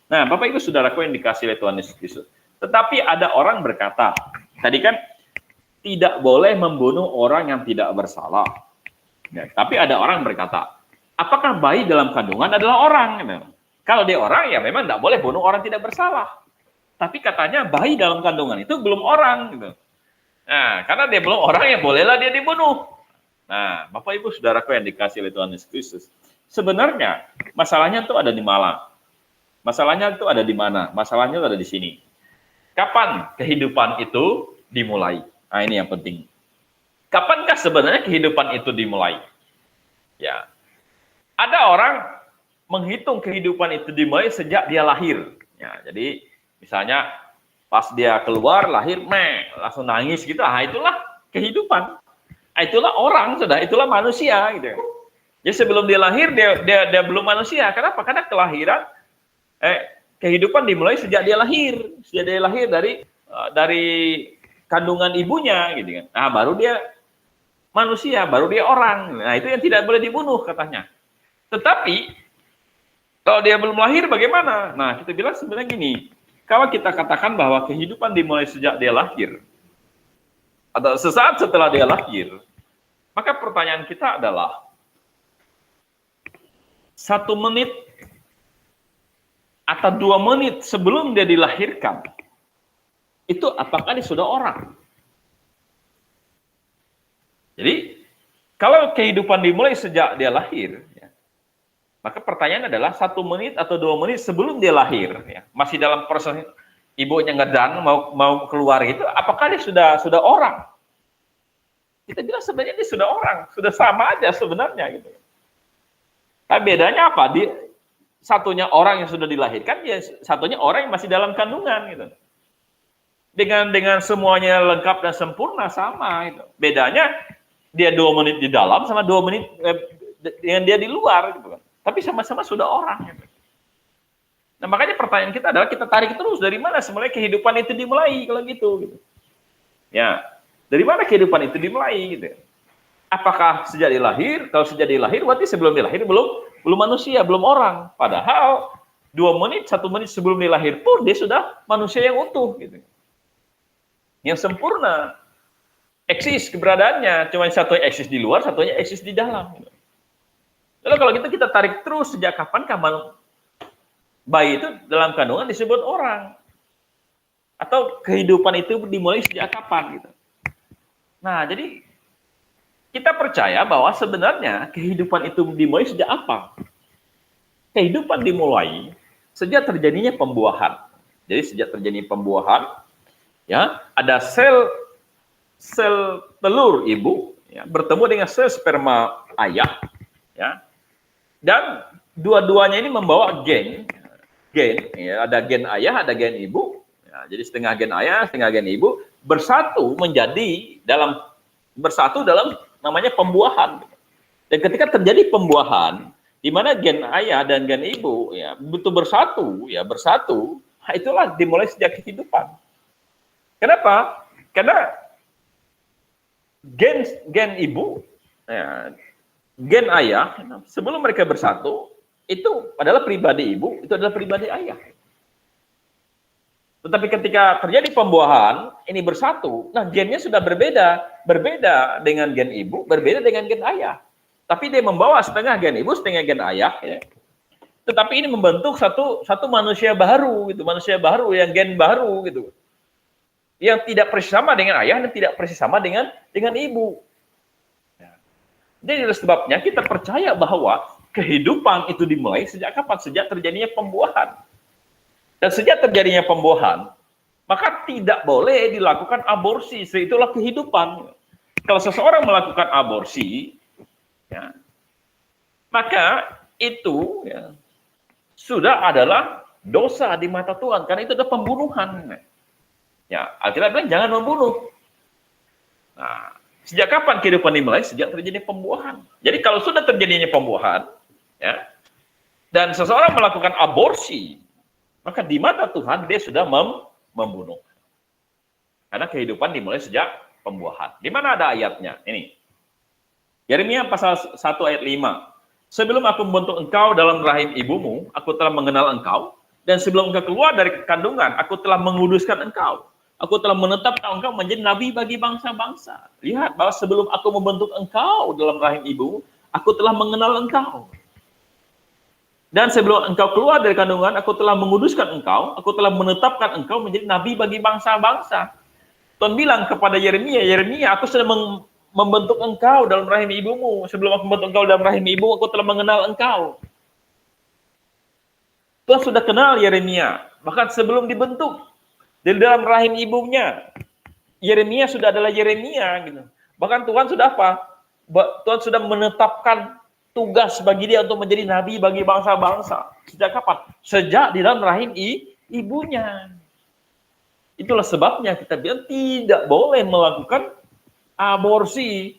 Nah, Bapak Ibu Saudaraku yang dikasih oleh Tuhan Yesus Kristus. Tetapi ada orang berkata, tadi kan tidak boleh membunuh orang yang tidak bersalah. Ya, tapi ada orang berkata, apakah bayi dalam kandungan adalah orang? Kalau dia orang, ya memang tidak boleh bunuh orang tidak bersalah. Tapi katanya bayi dalam kandungan itu belum orang. Gitu. Nah, karena dia belum orang, ya bolehlah dia dibunuh. Nah, Bapak Ibu Saudaraku yang dikasih oleh Tuhan Yesus Kristus. Sebenarnya masalahnya tuh ada di mana? Masalahnya tuh ada di mana? Masalahnya tuh ada di sini. Kapan kehidupan itu dimulai? Nah, ini yang penting. Kapankah sebenarnya kehidupan itu dimulai? Ya. Ada orang menghitung kehidupan itu dimulai sejak dia lahir. Ya, jadi misalnya pas dia keluar lahir, langsung nangis gitu. Ah, itulah kehidupan. Ah, itulah orang, sudah itulah manusia gitu. Jadi sebelum dia lahir dia belum manusia. Kenapa? Karena kelahiran kehidupan dimulai sejak dia lahir. Sejak dia lahir dari kandungan ibunya gitu kan. Nah, baru dia manusia, baru dia orang. Nah, itu yang tidak boleh dibunuh katanya. Tetapi kalau dia belum lahir bagaimana? Nah, kita bilang sebenarnya gini, kalau kita katakan bahwa kehidupan dimulai sejak dia lahir, atau sesaat setelah dia lahir, maka pertanyaan kita adalah, 1 menit atau 2 menit sebelum dia dilahirkan, itu apakah dia sudah orang? Jadi, kalau kehidupan dimulai sejak dia lahir, maka pertanyaan adalah 1 menit atau 2 menit sebelum dia lahir, ya, masih dalam proses ibunya ngedang mau keluar itu, apakah dia sudah orang? Kita bilang sebenarnya dia sudah orang, sudah sama aja sebenarnya gitu. Tapi bedanya apa? Satunya orang yang sudah dilahirkan, ya satunya orang yang masih dalam kandungan gitu. Dengan semuanya lengkap dan sempurna sama gitu. Bedanya dia 2 menit di dalam sama 2 menit dengan dia di luar gitu kan. Tapi sama-sama sudah orang. Gitu. Nah, makanya pertanyaan kita adalah kita tarik terus dari mana sebenarnya kehidupan itu dimulai kalau gitu. Ya, dari mana kehidupan itu dimulai gitu. Apakah sejak dia lahir? Kalau sejak dia lahir, berarti sebelum dia lahir belum manusia, belum orang. Padahal 2 menit, 1 menit sebelum dia lahir pun dia sudah manusia yang utuh gitu. Yang sempurna. Eksis keberadaannya, cuma satu eksis di luar, satunya eksis di dalam. Gitu. Lalu kalau gitu kita tarik terus sejak kapan bayi itu dalam kandungan disebut orang? Atau kehidupan itu dimulai sejak kapan gitu? Nah, jadi kita percaya bahwa sebenarnya kehidupan itu dimulai sejak apa? Kehidupan dimulai sejak terjadinya pembuahan. Jadi sejak terjadi pembuahan, ya, ada sel telur ibu ya, bertemu dengan sel sperma ayah, ya. Dan dua-duanya ini membawa gen ya, ada gen ayah, ada gen ibu. Ya, jadi setengah gen ayah, setengah gen ibu bersatu dalam namanya pembuahan. Dan ketika terjadi pembuahan, di mana gen ayah dan gen ibu ya betul bersatu, nah itulah dimulai sejak kehidupan. Kenapa? Karena gen ibu, ya, gen ayah, sebelum mereka bersatu, itu adalah pribadi ibu, itu adalah pribadi ayah. Tetapi ketika terjadi pembuahan, ini bersatu, nah gennya sudah berbeda dengan gen ibu, berbeda dengan gen ayah. Tapi dia membawa setengah gen ibu, setengah gen ayah, ya. Tetapi ini membentuk satu manusia baru, gitu, manusia baru yang gen baru, gitu, yang tidak persis sama dengan ayah dan tidak persis sama dengan ibu. Jadi oleh sebabnya kita percaya bahwa kehidupan itu dimulai sejak kapan? Sejak terjadinya pembuahan. Dan sejak terjadinya pembuahan, maka tidak boleh dilakukan aborsi. Itulah kehidupan. Kalau seseorang melakukan aborsi, ya, maka itu ya, sudah adalah dosa di mata Tuhan. Karena itu adalah pembunuhan. Ya, Alkitab bilang jangan membunuh. Nah, sejak kapan kehidupan dimulai? Sejak terjadi pembuahan. Jadi kalau sudah terjadinya pembuahan, ya, dan seseorang melakukan aborsi, maka di mata Tuhan dia sudah membunuh. Karena kehidupan dimulai sejak pembuahan. Di mana ada ayatnya? Ini. Yeremia pasal 1 ayat 5. Sebelum aku membentuk engkau dalam rahim ibumu, aku telah mengenal engkau. Dan sebelum engkau keluar dari kandungan, aku telah menguduskan engkau. Aku telah menetapkan engkau menjadi nabi bagi bangsa-bangsa. Lihat bahwa sebelum aku membentuk engkau dalam rahim ibu, aku telah mengenal engkau. Dan sebelum engkau keluar dari kandungan, aku telah menguduskan engkau, aku telah menetapkan engkau menjadi nabi bagi bangsa-bangsa. Tuhan bilang kepada Yeremia, aku sudah membentuk engkau dalam rahim ibumu. Sebelum aku membentuk engkau dalam rahim ibumu, aku telah mengenal engkau. Tuhan sudah kenal Yeremia, bahkan sebelum dibentuk di dalam rahim ibunya. Yeremia sudah adalah Yeremia, gitu. Bahkan Tuhan sudah apa? Tuhan sudah menetapkan tugas bagi dia untuk menjadi nabi bagi bangsa-bangsa. Sejak kapan? Sejak di dalam rahim ibunya. Itulah sebabnya kita bilang tidak boleh melakukan aborsi.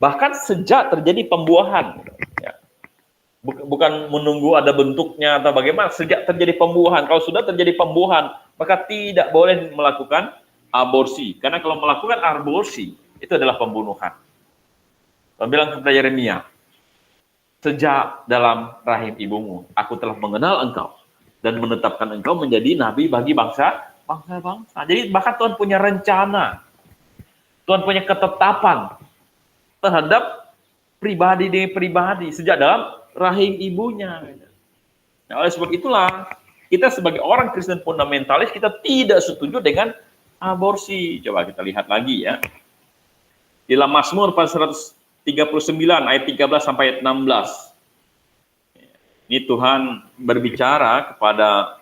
Bahkan sejak terjadi pembuahan. Ya. Bukan menunggu ada bentuknya atau bagaimana. Sejak terjadi pembuahan. Kalau sudah terjadi pembuahan, maka tidak boleh melakukan aborsi. Karena kalau melakukan aborsi, itu adalah pembunuhan. Tuhan bilang kepada Yeremia, sejak dalam rahim ibumu, aku telah mengenal engkau dan menetapkan engkau menjadi nabi bagi bangsa-bangsa. Jadi bahkan Tuhan punya rencana, Tuhan punya ketetapan terhadap pribadi demi pribadi sejak dalam rahim ibunya. Nah, oleh sebab itulah kita sebagai orang Kristen fundamentalis kita tidak setuju dengan aborsi. Coba kita lihat lagi ya. Di dalam Mazmur pasal 139 ayat 13 sampai ayat 16. Ini Tuhan berbicara kepada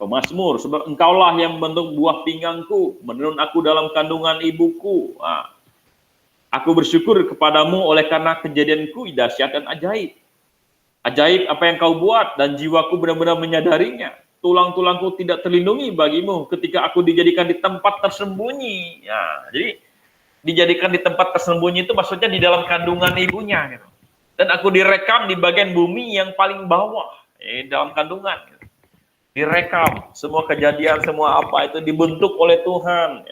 pemazmur, sebab engkaulah yang membentuk buah pinggangku, menenun aku dalam kandungan ibuku. Nah, aku bersyukur kepadamu oleh karena kejadianku dahsyat dan ajaib. Ajaib apa yang kau buat dan jiwaku benar-benar menyadarinya. Tulang-tulangku tidak terlindungi bagimu ketika aku dijadikan di tempat tersembunyi. Ya, jadi dijadikan di tempat tersembunyi itu maksudnya di dalam kandungan ibunya. Gitu. Dan aku direkam di bagian bumi yang paling bawah, dalam kandungan. Gitu. Direkam, semua kejadian, semua apa itu dibentuk oleh Tuhan.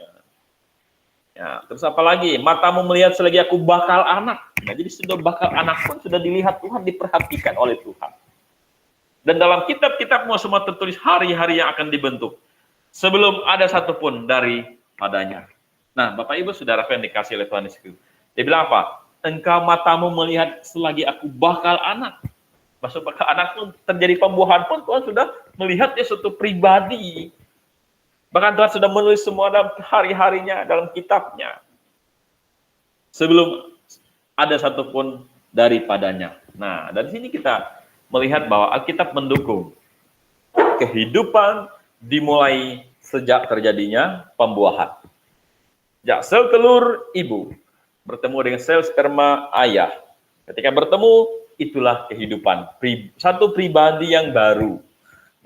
Ya, terus apa lagi? Matamu melihat selagi aku bakal anak. Nah, jadi sudah bakal anak pun sudah dilihat Tuhan, diperhatikan oleh Tuhan. Dan dalam kitab-kitabmu semua tertulis hari-hari yang akan dibentuk. Sebelum ada satupun daripadanya. Nah, Bapak Ibu Saudaraku yang dikasih oleh Tuhan Yesus. Dia bilang apa? Engkau matamu melihat selagi aku bakal anak. Maksud bakal anak pun terjadi pembuahan pun Tuhan sudah melihat dia suatu pribadi. Bahkan Tuhan sudah menulis semua dalam hari-harinya, dalam kitabnya. Sebelum ada satupun daripadanya. Nah, dari sini kita melihat bahwa Alkitab mendukung kehidupan dimulai sejak terjadinya pembuahan. Sejak sel telur ibu bertemu dengan sel sperma ayah. Ketika bertemu, itulah kehidupan. Satu pribadi yang baru.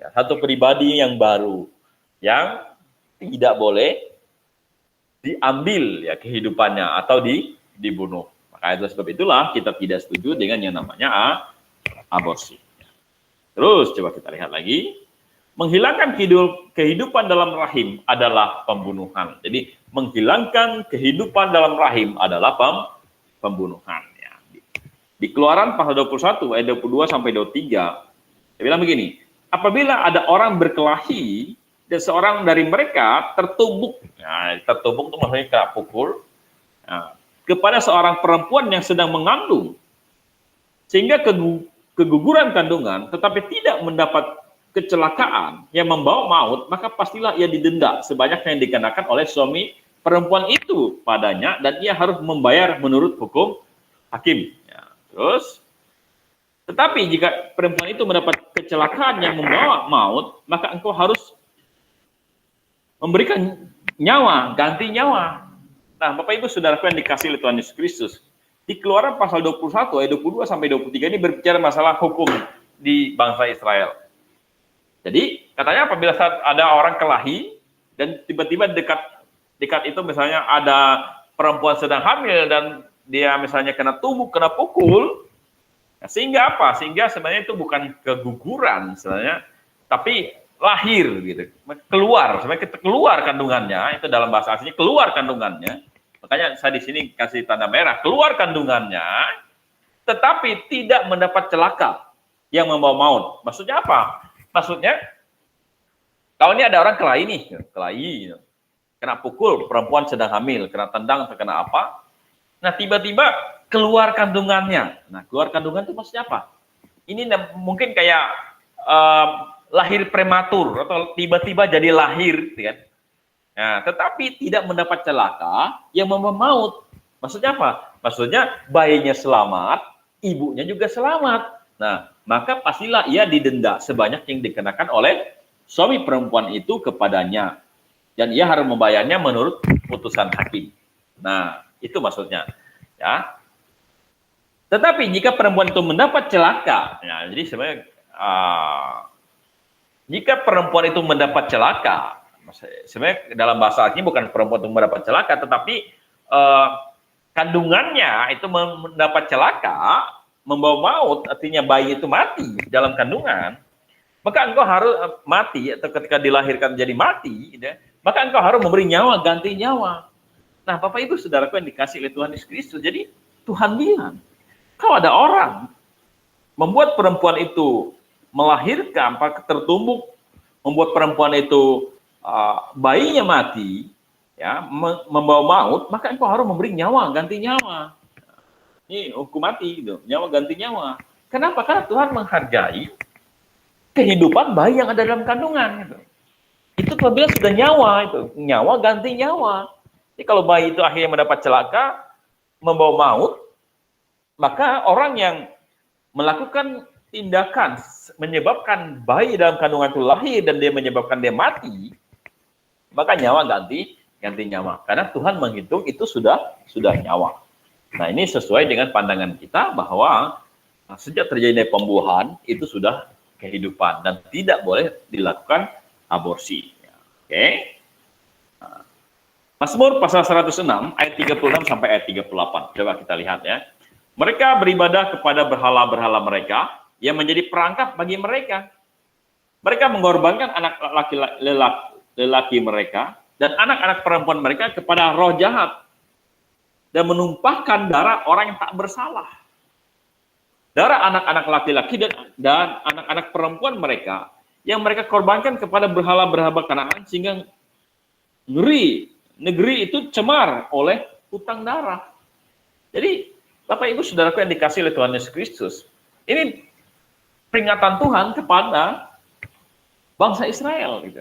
Ya, satu pribadi yang baru. Yang tidak boleh diambil ya kehidupannya atau dibunuh. Maka itu sebab itulah kita tidak setuju dengan yang namanya aborsi. Terus coba kita lihat lagi. Menghilangkan kehidupan dalam rahim adalah pembunuhan. Jadi menghilangkan kehidupan dalam rahim adalah pembunuhan. Ya. Di Keluaran pasal 21 ayat 22 sampai 23, dia bilang begini, apabila ada orang berkelahi dan seorang dari mereka tertumbuk, nah, tertumbuk itu maksudnya kena pukul, nah, kepada seorang perempuan yang sedang mengandung, sehingga keguguran kandungan, tetapi tidak mendapat kecelakaan yang membawa maut, maka pastilah ia didenda sebanyak yang dikenakan oleh suami perempuan itu padanya, dan ia harus membayar menurut hukum hakim. Ya, terus, tetapi jika perempuan itu mendapat kecelakaan yang membawa maut, maka engkau harus memberikan nyawa, ganti nyawa. Nah, Bapak Ibu Saudaraku yang dikasih oleh Tuhan Yesus Kristus, di Keluaran pasal 21 ayat 22 sampai 23 ini berbicara masalah hukum di bangsa Israel. Jadi katanya apabila saat ada orang kelahi dan tiba-tiba dekat itu misalnya ada perempuan sedang hamil dan dia misalnya kena tumbuk, kena pukul, nah, sehingga apa? Sehingga sebenarnya itu bukan keguguran sebenarnya, tapi lahir gitu, keluar, sebenarnya keluar kandungannya, itu dalam bahasa aslinya keluar kandungannya. Makanya saya di sini kasih tanda merah, keluar kandungannya, tetapi tidak mendapat celaka yang membawa maut. Maksudnya apa? Maksudnya, kalau ini ada orang kelahi, kena pukul, perempuan sedang hamil, kena tendang atau kena apa, nah tiba-tiba keluar kandungannya. Nah, keluar kandungan itu maksudnya apa? Ini mungkin kayak lahir prematur atau tiba-tiba jadi lahir, kan? Nah, tetapi tidak mendapat celaka yang membawa maut. Maksudnya apa? Maksudnya bayinya selamat, ibunya juga selamat. Nah, maka pastilah ia didenda sebanyak yang dikenakan oleh suami perempuan itu kepadanya. Dan ia harus membayarnya menurut putusan hakim. Nah, itu maksudnya. Ya. Tetapi jika perempuan itu mendapat celaka, ya, jadi sebenarnya jika perempuan itu mendapat celaka, sebenarnya dalam bahasa ini bukan perempuan itu mendapat celaka, tetapi kandungannya itu mendapat celaka, membawa maut, artinya bayi itu mati dalam kandungan, maka engkau harus mati, atau ketika dilahirkan jadi mati, ya, maka engkau harus memberi nyawa, ganti nyawa. Nah, Bapak Ibu Saudaraku yang dikasih oleh Tuhan Yesus Kristus, jadi Tuhan bilang, kalau ada orang membuat perempuan itu melahirkan, tertumbuk, membuat perempuan itu bayinya mati, ya, membawa maut, maka engkau harus memberi nyawa, ganti nyawa. Ini hukum mati, gitu. Nyawa ganti nyawa. Kenapa? Karena Tuhan menghargai kehidupan bayi yang ada dalam kandungan. Gitu. Itu apabila sudah nyawa, itu nyawa ganti nyawa. Jadi kalau bayi itu akhirnya mendapat celaka, membawa maut, maka orang yang melakukan tindakan menyebabkan bayi dalam kandungan itu lahir dan dia menyebabkan dia mati, maka nyawa ganti nyawa. Karena Tuhan menghitung itu sudah nyawa. Nah, ini sesuai dengan pandangan kita bahwa sejak terjadi pembuahan itu sudah kehidupan dan tidak boleh dilakukan aborsi. Oke. Mazmur pasal 106 ayat 36 sampai ayat 38. Coba kita lihat ya. Mereka beribadah kepada berhala-berhala mereka yang menjadi perangkap bagi mereka. Mereka mengorbankan anak lelaki mereka dan anak-anak perempuan mereka kepada roh jahat dan menumpahkan darah orang yang tak bersalah. Darah anak-anak laki-laki dan anak-anak perempuan mereka yang mereka korbankan kepada berhala-berhala Kanaan sehingga negeri itu cemar oleh hutang darah. Jadi Bapak Ibu Saudaraku yang dikasih oleh Tuhan Yesus Kristus, ini peringatan Tuhan kepada bangsa Israel. Gitu.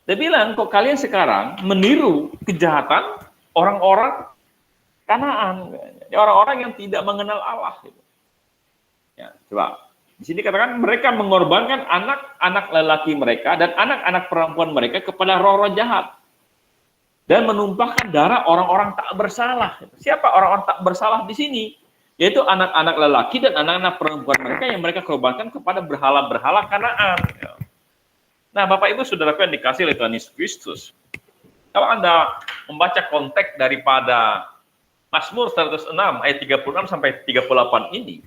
Dia bilang, kok kalian sekarang meniru kejahatan orang-orang Kanaan, orang-orang yang tidak mengenal Allah. Gitu. Ya, coba di sini katakan mereka mengorbankan anak-anak lelaki mereka dan anak-anak perempuan mereka kepada roh-roh jahat dan menumpahkan darah orang-orang tak bersalah. Siapa orang-orang tak bersalah di sini? Yaitu anak-anak lelaki dan anak-anak perempuan mereka yang mereka korbankan kepada berhala-berhala Kanaan. Nah, Bapak Ibu Saudaraku yang dikasih oleh Tuhan Yesus Kristus, kalau Anda membaca konteks daripada Mazmur 106 ayat 36 sampai 38 ini,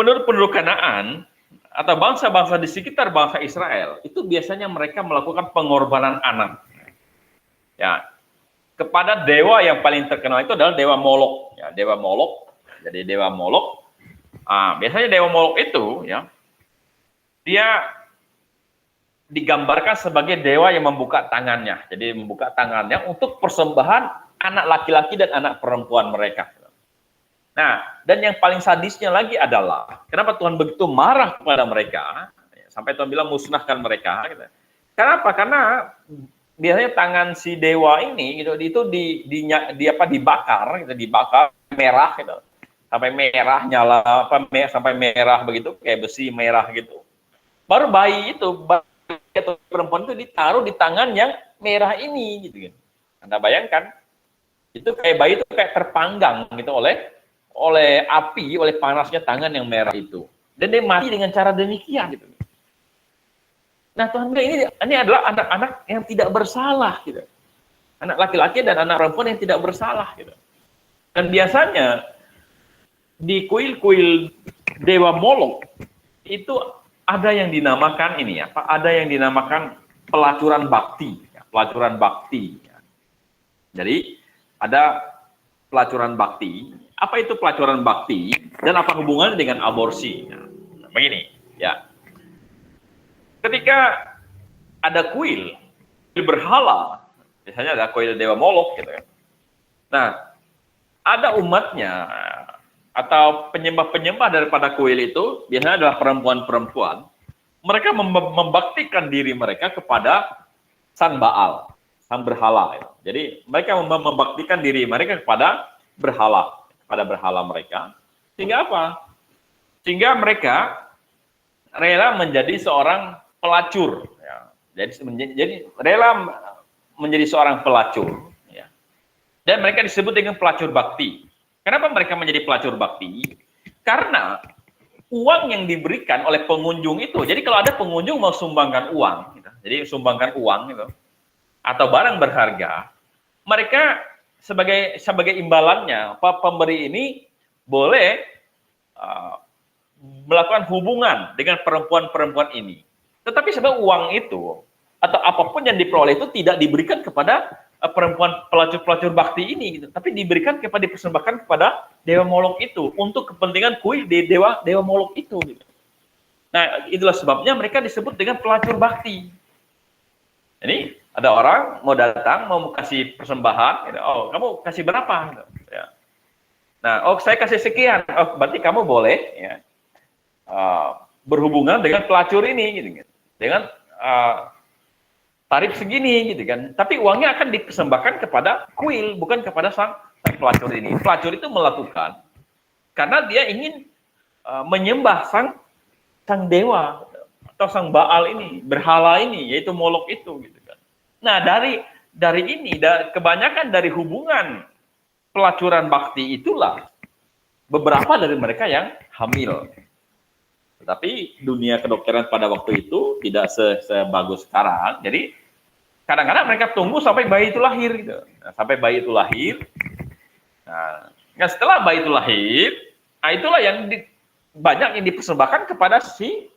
penduduk-penduduk Kanaan atau bangsa-bangsa di sekitar bangsa Israel itu biasanya mereka melakukan pengorbanan anak. Ya, kepada dewa yang paling terkenal itu adalah dewa Molok. Ya, dewa Molok. Jadi dewa Molok. Biasanya dewa Molok itu, ya, dia digambarkan sebagai dewa yang membuka tangannya. Jadi membuka tangannya untuk persembahan anak laki-laki dan anak perempuan mereka. Nah, dan yang paling sadisnya lagi adalah kenapa Tuhan begitu marah kepada mereka sampai Tuhan bilang musnahkan mereka. Kenapa? Karena biasanya tangan si dewa ini itu dibakar, dibakar merah gitu. Sampai merah nyala sampai merah begitu kayak besi merah gitu. Baru bayi itu atau perempuan itu ditaruh di tangan yang merah ini gitu kan. Anda bayangkan itu kayak bayi itu kayak terpanggang gitu oleh api, oleh panasnya tangan yang merah itu. Dan dia mati dengan cara demikian gitu. Nah, Tuhan bilang ini adalah anak-anak yang tidak bersalah gitu. Anak laki-laki dan anak perempuan yang tidak bersalah gitu. Dan biasanya di kuil-kuil dewa Molok itu ada yang dinamakan ada yang dinamakan pelacuran bakti, pelacuran bakti. Jadi ada pelacuran bakti. Apa itu pelacuran bakti dan apa hubungannya dengan aborsi? Nah, begini, ya. Ketika ada kuil berhala, misalnya ada kuil dewa Molok gitu ya. Nah, ada umatnya atau penyembah-penyembah daripada kuil itu biasanya adalah perempuan-perempuan. Mereka membaktikan diri mereka kepada Sang Baal. sang berhala. Ya. Jadi mereka membaktikan diri mereka kepada berhala mereka. Sehingga apa? Sehingga mereka rela menjadi seorang pelacur. Ya. Jadi rela menjadi seorang pelacur. Ya. Dan mereka disebut dengan pelacur bakti. Kenapa mereka menjadi pelacur bakti? Karena uang yang diberikan oleh pengunjung itu, jadi kalau ada pengunjung mau sumbangkan uang, gitu, jadi sumbangkan uang gitu, atau barang berharga, mereka sebagai imbalannya, pemberi ini boleh melakukan hubungan dengan perempuan-perempuan ini. Tetapi sebenarnya uang itu atau apapun yang diperoleh itu tidak diberikan kepada perempuan pelacur-pelacur bakti ini, gitu, tapi diberikan dipersembahkan kepada dewa Molok itu untuk kepentingan kuil di dewa Molok itu. Gitu. Nah, itulah sebabnya mereka disebut dengan pelacur bakti. Ini ada orang mau datang mau kasih persembahan, gitu. Oh, kamu kasih berapa? Gitu. Ya. Nah, oh saya kasih sekian. Oh, berarti kamu boleh ya, berhubungan dengan pelacur ini, gitu, dengan tarif segini gitu kan, tapi uangnya akan dipersembahkan kepada kuil, bukan kepada sang pelacur ini. Pelacur itu melakukan karena dia ingin menyembah sang dewa atau sang Baal ini, berhala ini, yaitu Molok itu gitu kan. Nah, dari ini kebanyakan dari hubungan pelacuran bakti itulah beberapa dari mereka yang hamil. Tapi dunia kedokteran pada waktu itu tidak sebagus sekarang. Jadi kadang-kadang mereka tunggu sampai bayi itu lahir gitu. Nah, sampai bayi itu lahir. Nah, setelah bayi itu lahir, nah itulah yang banyak yang dipersembahkan kepada si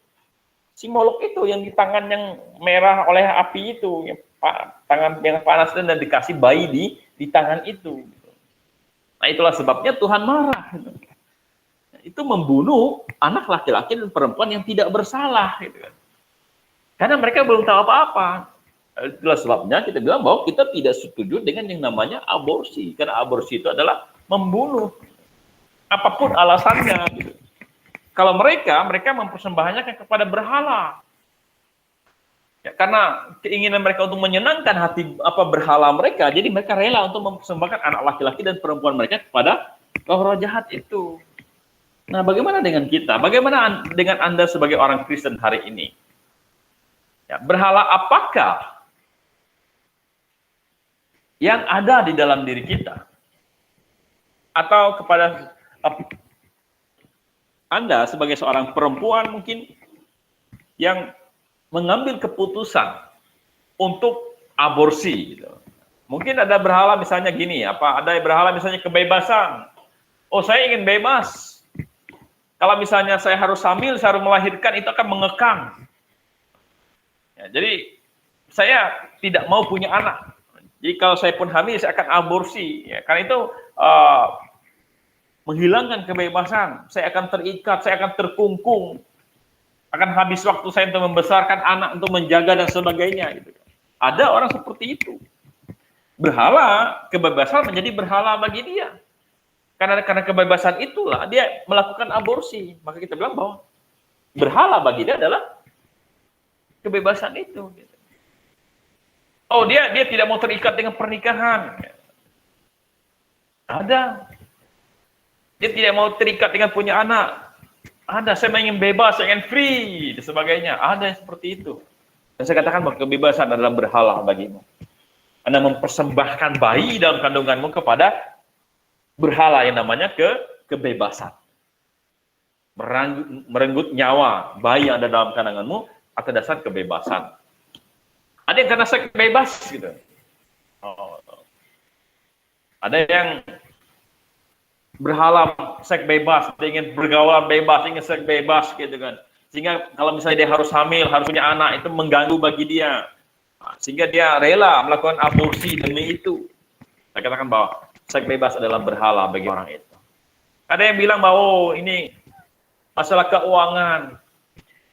Molok itu yang di tangan yang merah oleh api itu, tangan yang panas dan dikasih bayi di tangan itu. Nah, itulah sebabnya Tuhan marah. Gitu. Itu membunuh anak laki-laki dan perempuan yang tidak bersalah gitu kan. Karena mereka belum tahu apa-apa. Itulah sebabnya kita bilang bahwa kita tidak setuju dengan yang namanya aborsi, karena aborsi itu adalah membunuh apapun alasannya gitu. Kalau mereka mempersembahkannya kepada berhala. Ya, karena keinginan mereka untuk menyenangkan hati berhala mereka, jadi mereka rela untuk mempersembahkan anak laki-laki dan perempuan mereka kepada roh jahat itu. Nah, bagaimana dengan kita? Bagaimana dengan Anda sebagai orang Kristen hari ini? Ya, berhala apakah yang ada di dalam diri kita? Atau kepada Anda sebagai seorang perempuan mungkin yang mengambil keputusan untuk aborsi gitu. Mungkin ada berhala misalnya gini, ada berhala misalnya kebebasan. Oh, saya ingin bebas. Kalau misalnya saya harus hamil, saya harus melahirkan, itu akan mengekang. Ya, jadi saya tidak mau punya anak. Jadi kalau saya pun hamil, saya akan aborsi. Ya, karena itu menghilangkan kebebasan. Saya akan terikat, saya akan terkungkung. Akan habis waktu saya untuk membesarkan anak, untuk menjaga dan sebagainya. Gitu. Ada orang seperti itu. Berhala, kebebasan menjadi berhala bagi dia. Karena kebebasan itulah dia melakukan aborsi. Maka kita bilang bahwa berhala bagi dia adalah kebebasan itu. Oh, dia tidak mau terikat dengan pernikahan. Ada. Dia tidak mau terikat dengan punya anak. Ada, saya ingin bebas, saya ingin free, dan sebagainya. Ada yang seperti itu. Dan saya katakan bahwa kebebasan adalah berhala bagimu. Anda mempersembahkan bayi dalam kandunganmu kepada berhala yang namanya kebebasan. Merenggut nyawa bayi yang ada dalam kandunganmu atas dasar kebebasan. Ada yang karena seks bebas gitu. Ada yang berhala seks bebas, dia ingin bergaul bebas, ingin seks bebas gitu kan. Sehingga kalau misalnya dia harus hamil, harus punya anak, itu mengganggu bagi dia. Sehingga dia rela melakukan aborsi demi itu. Saya katakan bahwa seks bebas adalah berhala bagi orang itu. Ada yang bilang bahwa ini masalah keuangan,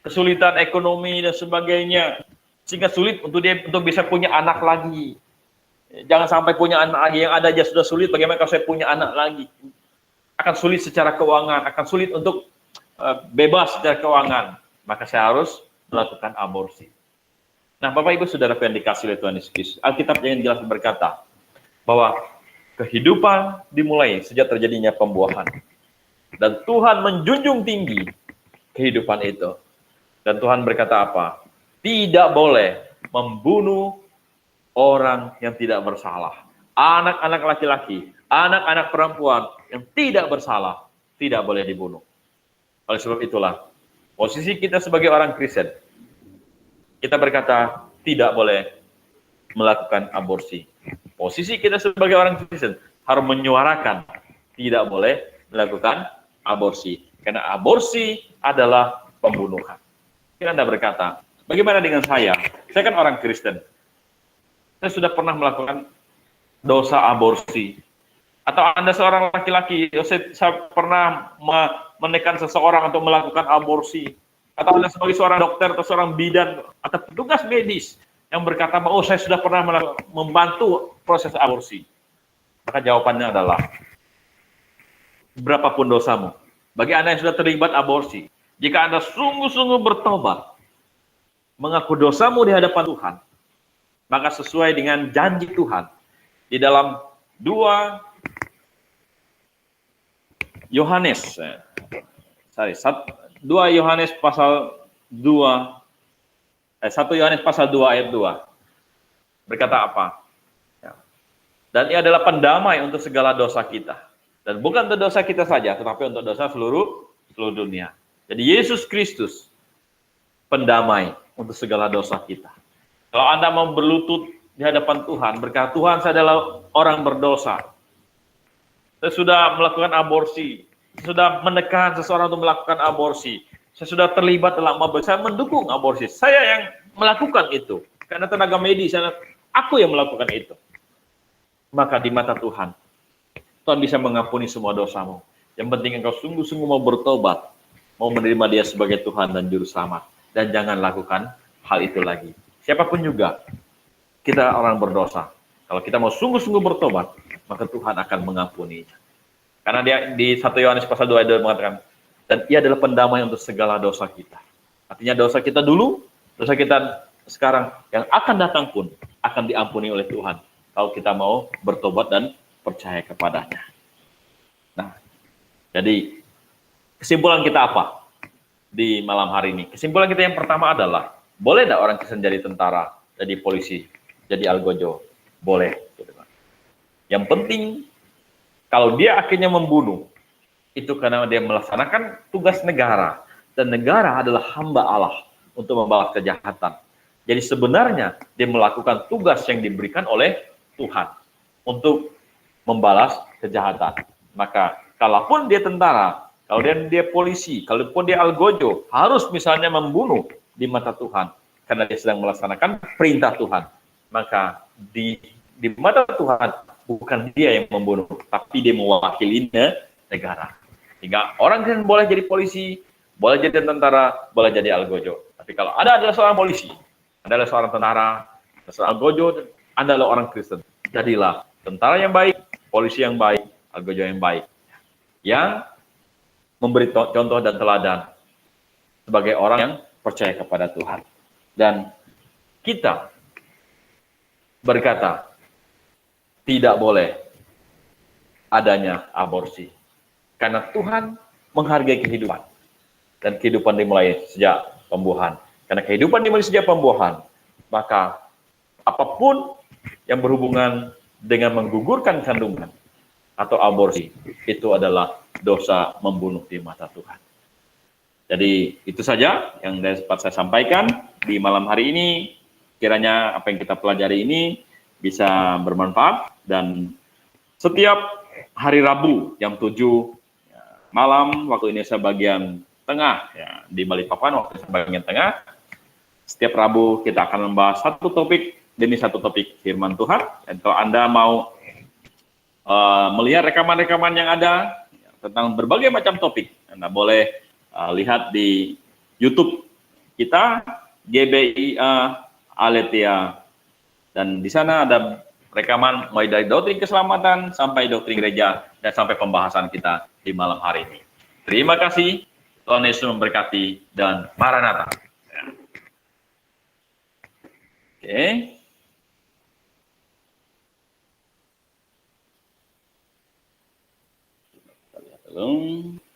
kesulitan ekonomi dan sebagainya, sehingga sulit untuk bisa punya anak lagi. Jangan sampai punya anak lagi, yang ada aja sudah sulit, bagaimana kalau saya punya anak lagi? Akan sulit secara keuangan, akan sulit untuk bebas secara keuangan. Maka saya harus melakukan aborsi. Nah, Bapak Ibu Saudara yang dikasih oleh Tuhan Yesus Kristus, Alkitab yang jelas berkata bahwa kehidupan dimulai sejak terjadinya pembuahan. Dan Tuhan menjunjung tinggi kehidupan itu. Dan Tuhan berkata apa? Tidak boleh membunuh orang yang tidak bersalah. Anak-anak laki-laki, anak-anak perempuan yang tidak bersalah, tidak boleh dibunuh. Oleh sebab itulah, posisi kita sebagai orang Kristen, kita berkata tidak boleh melakukan aborsi. Posisi kita sebagai orang Kristen harus menyuarakan tidak boleh melakukan aborsi. Karena aborsi adalah pembunuhan. Mungkin Anda berkata, bagaimana dengan saya? Saya kan orang Kristen. Saya sudah pernah melakukan dosa aborsi. Atau Anda seorang laki-laki, saya pernah menekan seseorang untuk melakukan aborsi. Atau Anda sebagai seorang dokter atau seorang bidan atau petugas medis yang berkata, oh saya sudah pernah membantu proses aborsi. Maka jawabannya adalah, berapapun dosamu, bagi Anda yang sudah terlibat aborsi, jika Anda sungguh-sungguh bertobat, mengaku dosamu di hadapan Tuhan, maka sesuai dengan janji Tuhan, di dalam 2 Yohanes pasal 2, 1 Yohanes pasal 2 ayat 2, berkata apa? Dan ia adalah pendamai untuk segala dosa kita. Dan bukan untuk dosa kita saja, tetapi untuk dosa seluruh dunia. Jadi Yesus Kristus pendamai untuk segala dosa kita. Kalau Anda mau berlutut di hadapan Tuhan, berkata, Tuhan saya adalah orang berdosa. Saya sudah melakukan aborsi. Saya sudah menekan seseorang untuk melakukan aborsi. Saya sudah terlibat dalam aborsi. Saya mendukung aborsi. Saya yang melakukan itu. Karena tenaga medis, aku yang melakukan itu. Maka di mata Tuhan, Tuhan bisa mengampuni semua dosamu. Yang penting engkau sungguh-sungguh mau bertobat, mau menerima Dia sebagai Tuhan dan Juru Selamat. Dan jangan lakukan hal itu lagi. Siapapun juga, kita orang berdosa. Kalau kita mau sungguh-sungguh bertobat, maka Tuhan akan mengampuninya. Karena dia di 1 Yohanes pasal 2 ayat 2 mengatakan, dan ia adalah pendamai untuk segala dosa kita. Artinya dosa kita dulu, dosa kita sekarang, yang akan datang pun akan diampuni oleh Tuhan. Kalau kita mau bertobat dan percaya kepadanya. Nah, jadi kesimpulan kita apa di malam hari ini? Kesimpulan kita yang pertama adalah, boleh tidak orang Kristen jadi tentara, jadi polisi, jadi algojo? Boleh. Yang penting, kalau dia akhirnya membunuh, itu karena dia melaksanakan tugas negara. Dan negara adalah hamba Allah untuk membalas kejahatan. Jadi sebenarnya dia melakukan tugas yang diberikan oleh Tuhan untuk membalas kejahatan. Maka kalaupun dia tentara, kalau dia polisi, kalaupun dia algojo, harus misalnya membunuh di mata Tuhan karena dia sedang melaksanakan perintah Tuhan. Maka di mata Tuhan bukan dia yang membunuh, tapi dia mewakili negara. Sehingga orang yang boleh jadi polisi, boleh jadi tentara, boleh jadi algojo. Tapi kalau Anda adalah seorang polisi, Anda adalah seorang tentara, seorang algojo, Anda adalah orang Kristen, jadilah tentara yang baik, polisi yang baik, algojo yang baik, yang memberi contoh dan teladan sebagai orang yang percaya kepada Tuhan. Dan kita berkata, tidak boleh adanya aborsi. Karena Tuhan menghargai kehidupan. Dan kehidupan dimulai sejak pembuahan. Karena kehidupan dimulai sejak pembuahan, maka apapun yang berhubungan dengan menggugurkan kandungan atau aborsi, itu adalah dosa membunuh di mata Tuhan. Jadi itu saja yang dapat saya sampaikan di malam hari ini. Kiranya apa yang kita pelajari ini bisa bermanfaat, dan setiap hari Rabu jam 7 malam waktu Indonesia bagian tengah, ya, di Balikpapan waktu Indonesia bagian tengah, setiap Rabu kita akan membahas satu topik demi satu topik firman Tuhan. Dan kalau Anda mau melihat rekaman-rekaman yang ada tentang berbagai macam topik, Anda boleh lihat di YouTube kita, GBIA Aletheia. Dan di sana ada rekaman mulai dari doktrin keselamatan sampai doktrin gereja dan sampai pembahasan kita di malam hari ini. Terima kasih, Tuhan Yesus memberkati, dan Maranatha. Oke. Kita lihat dulu.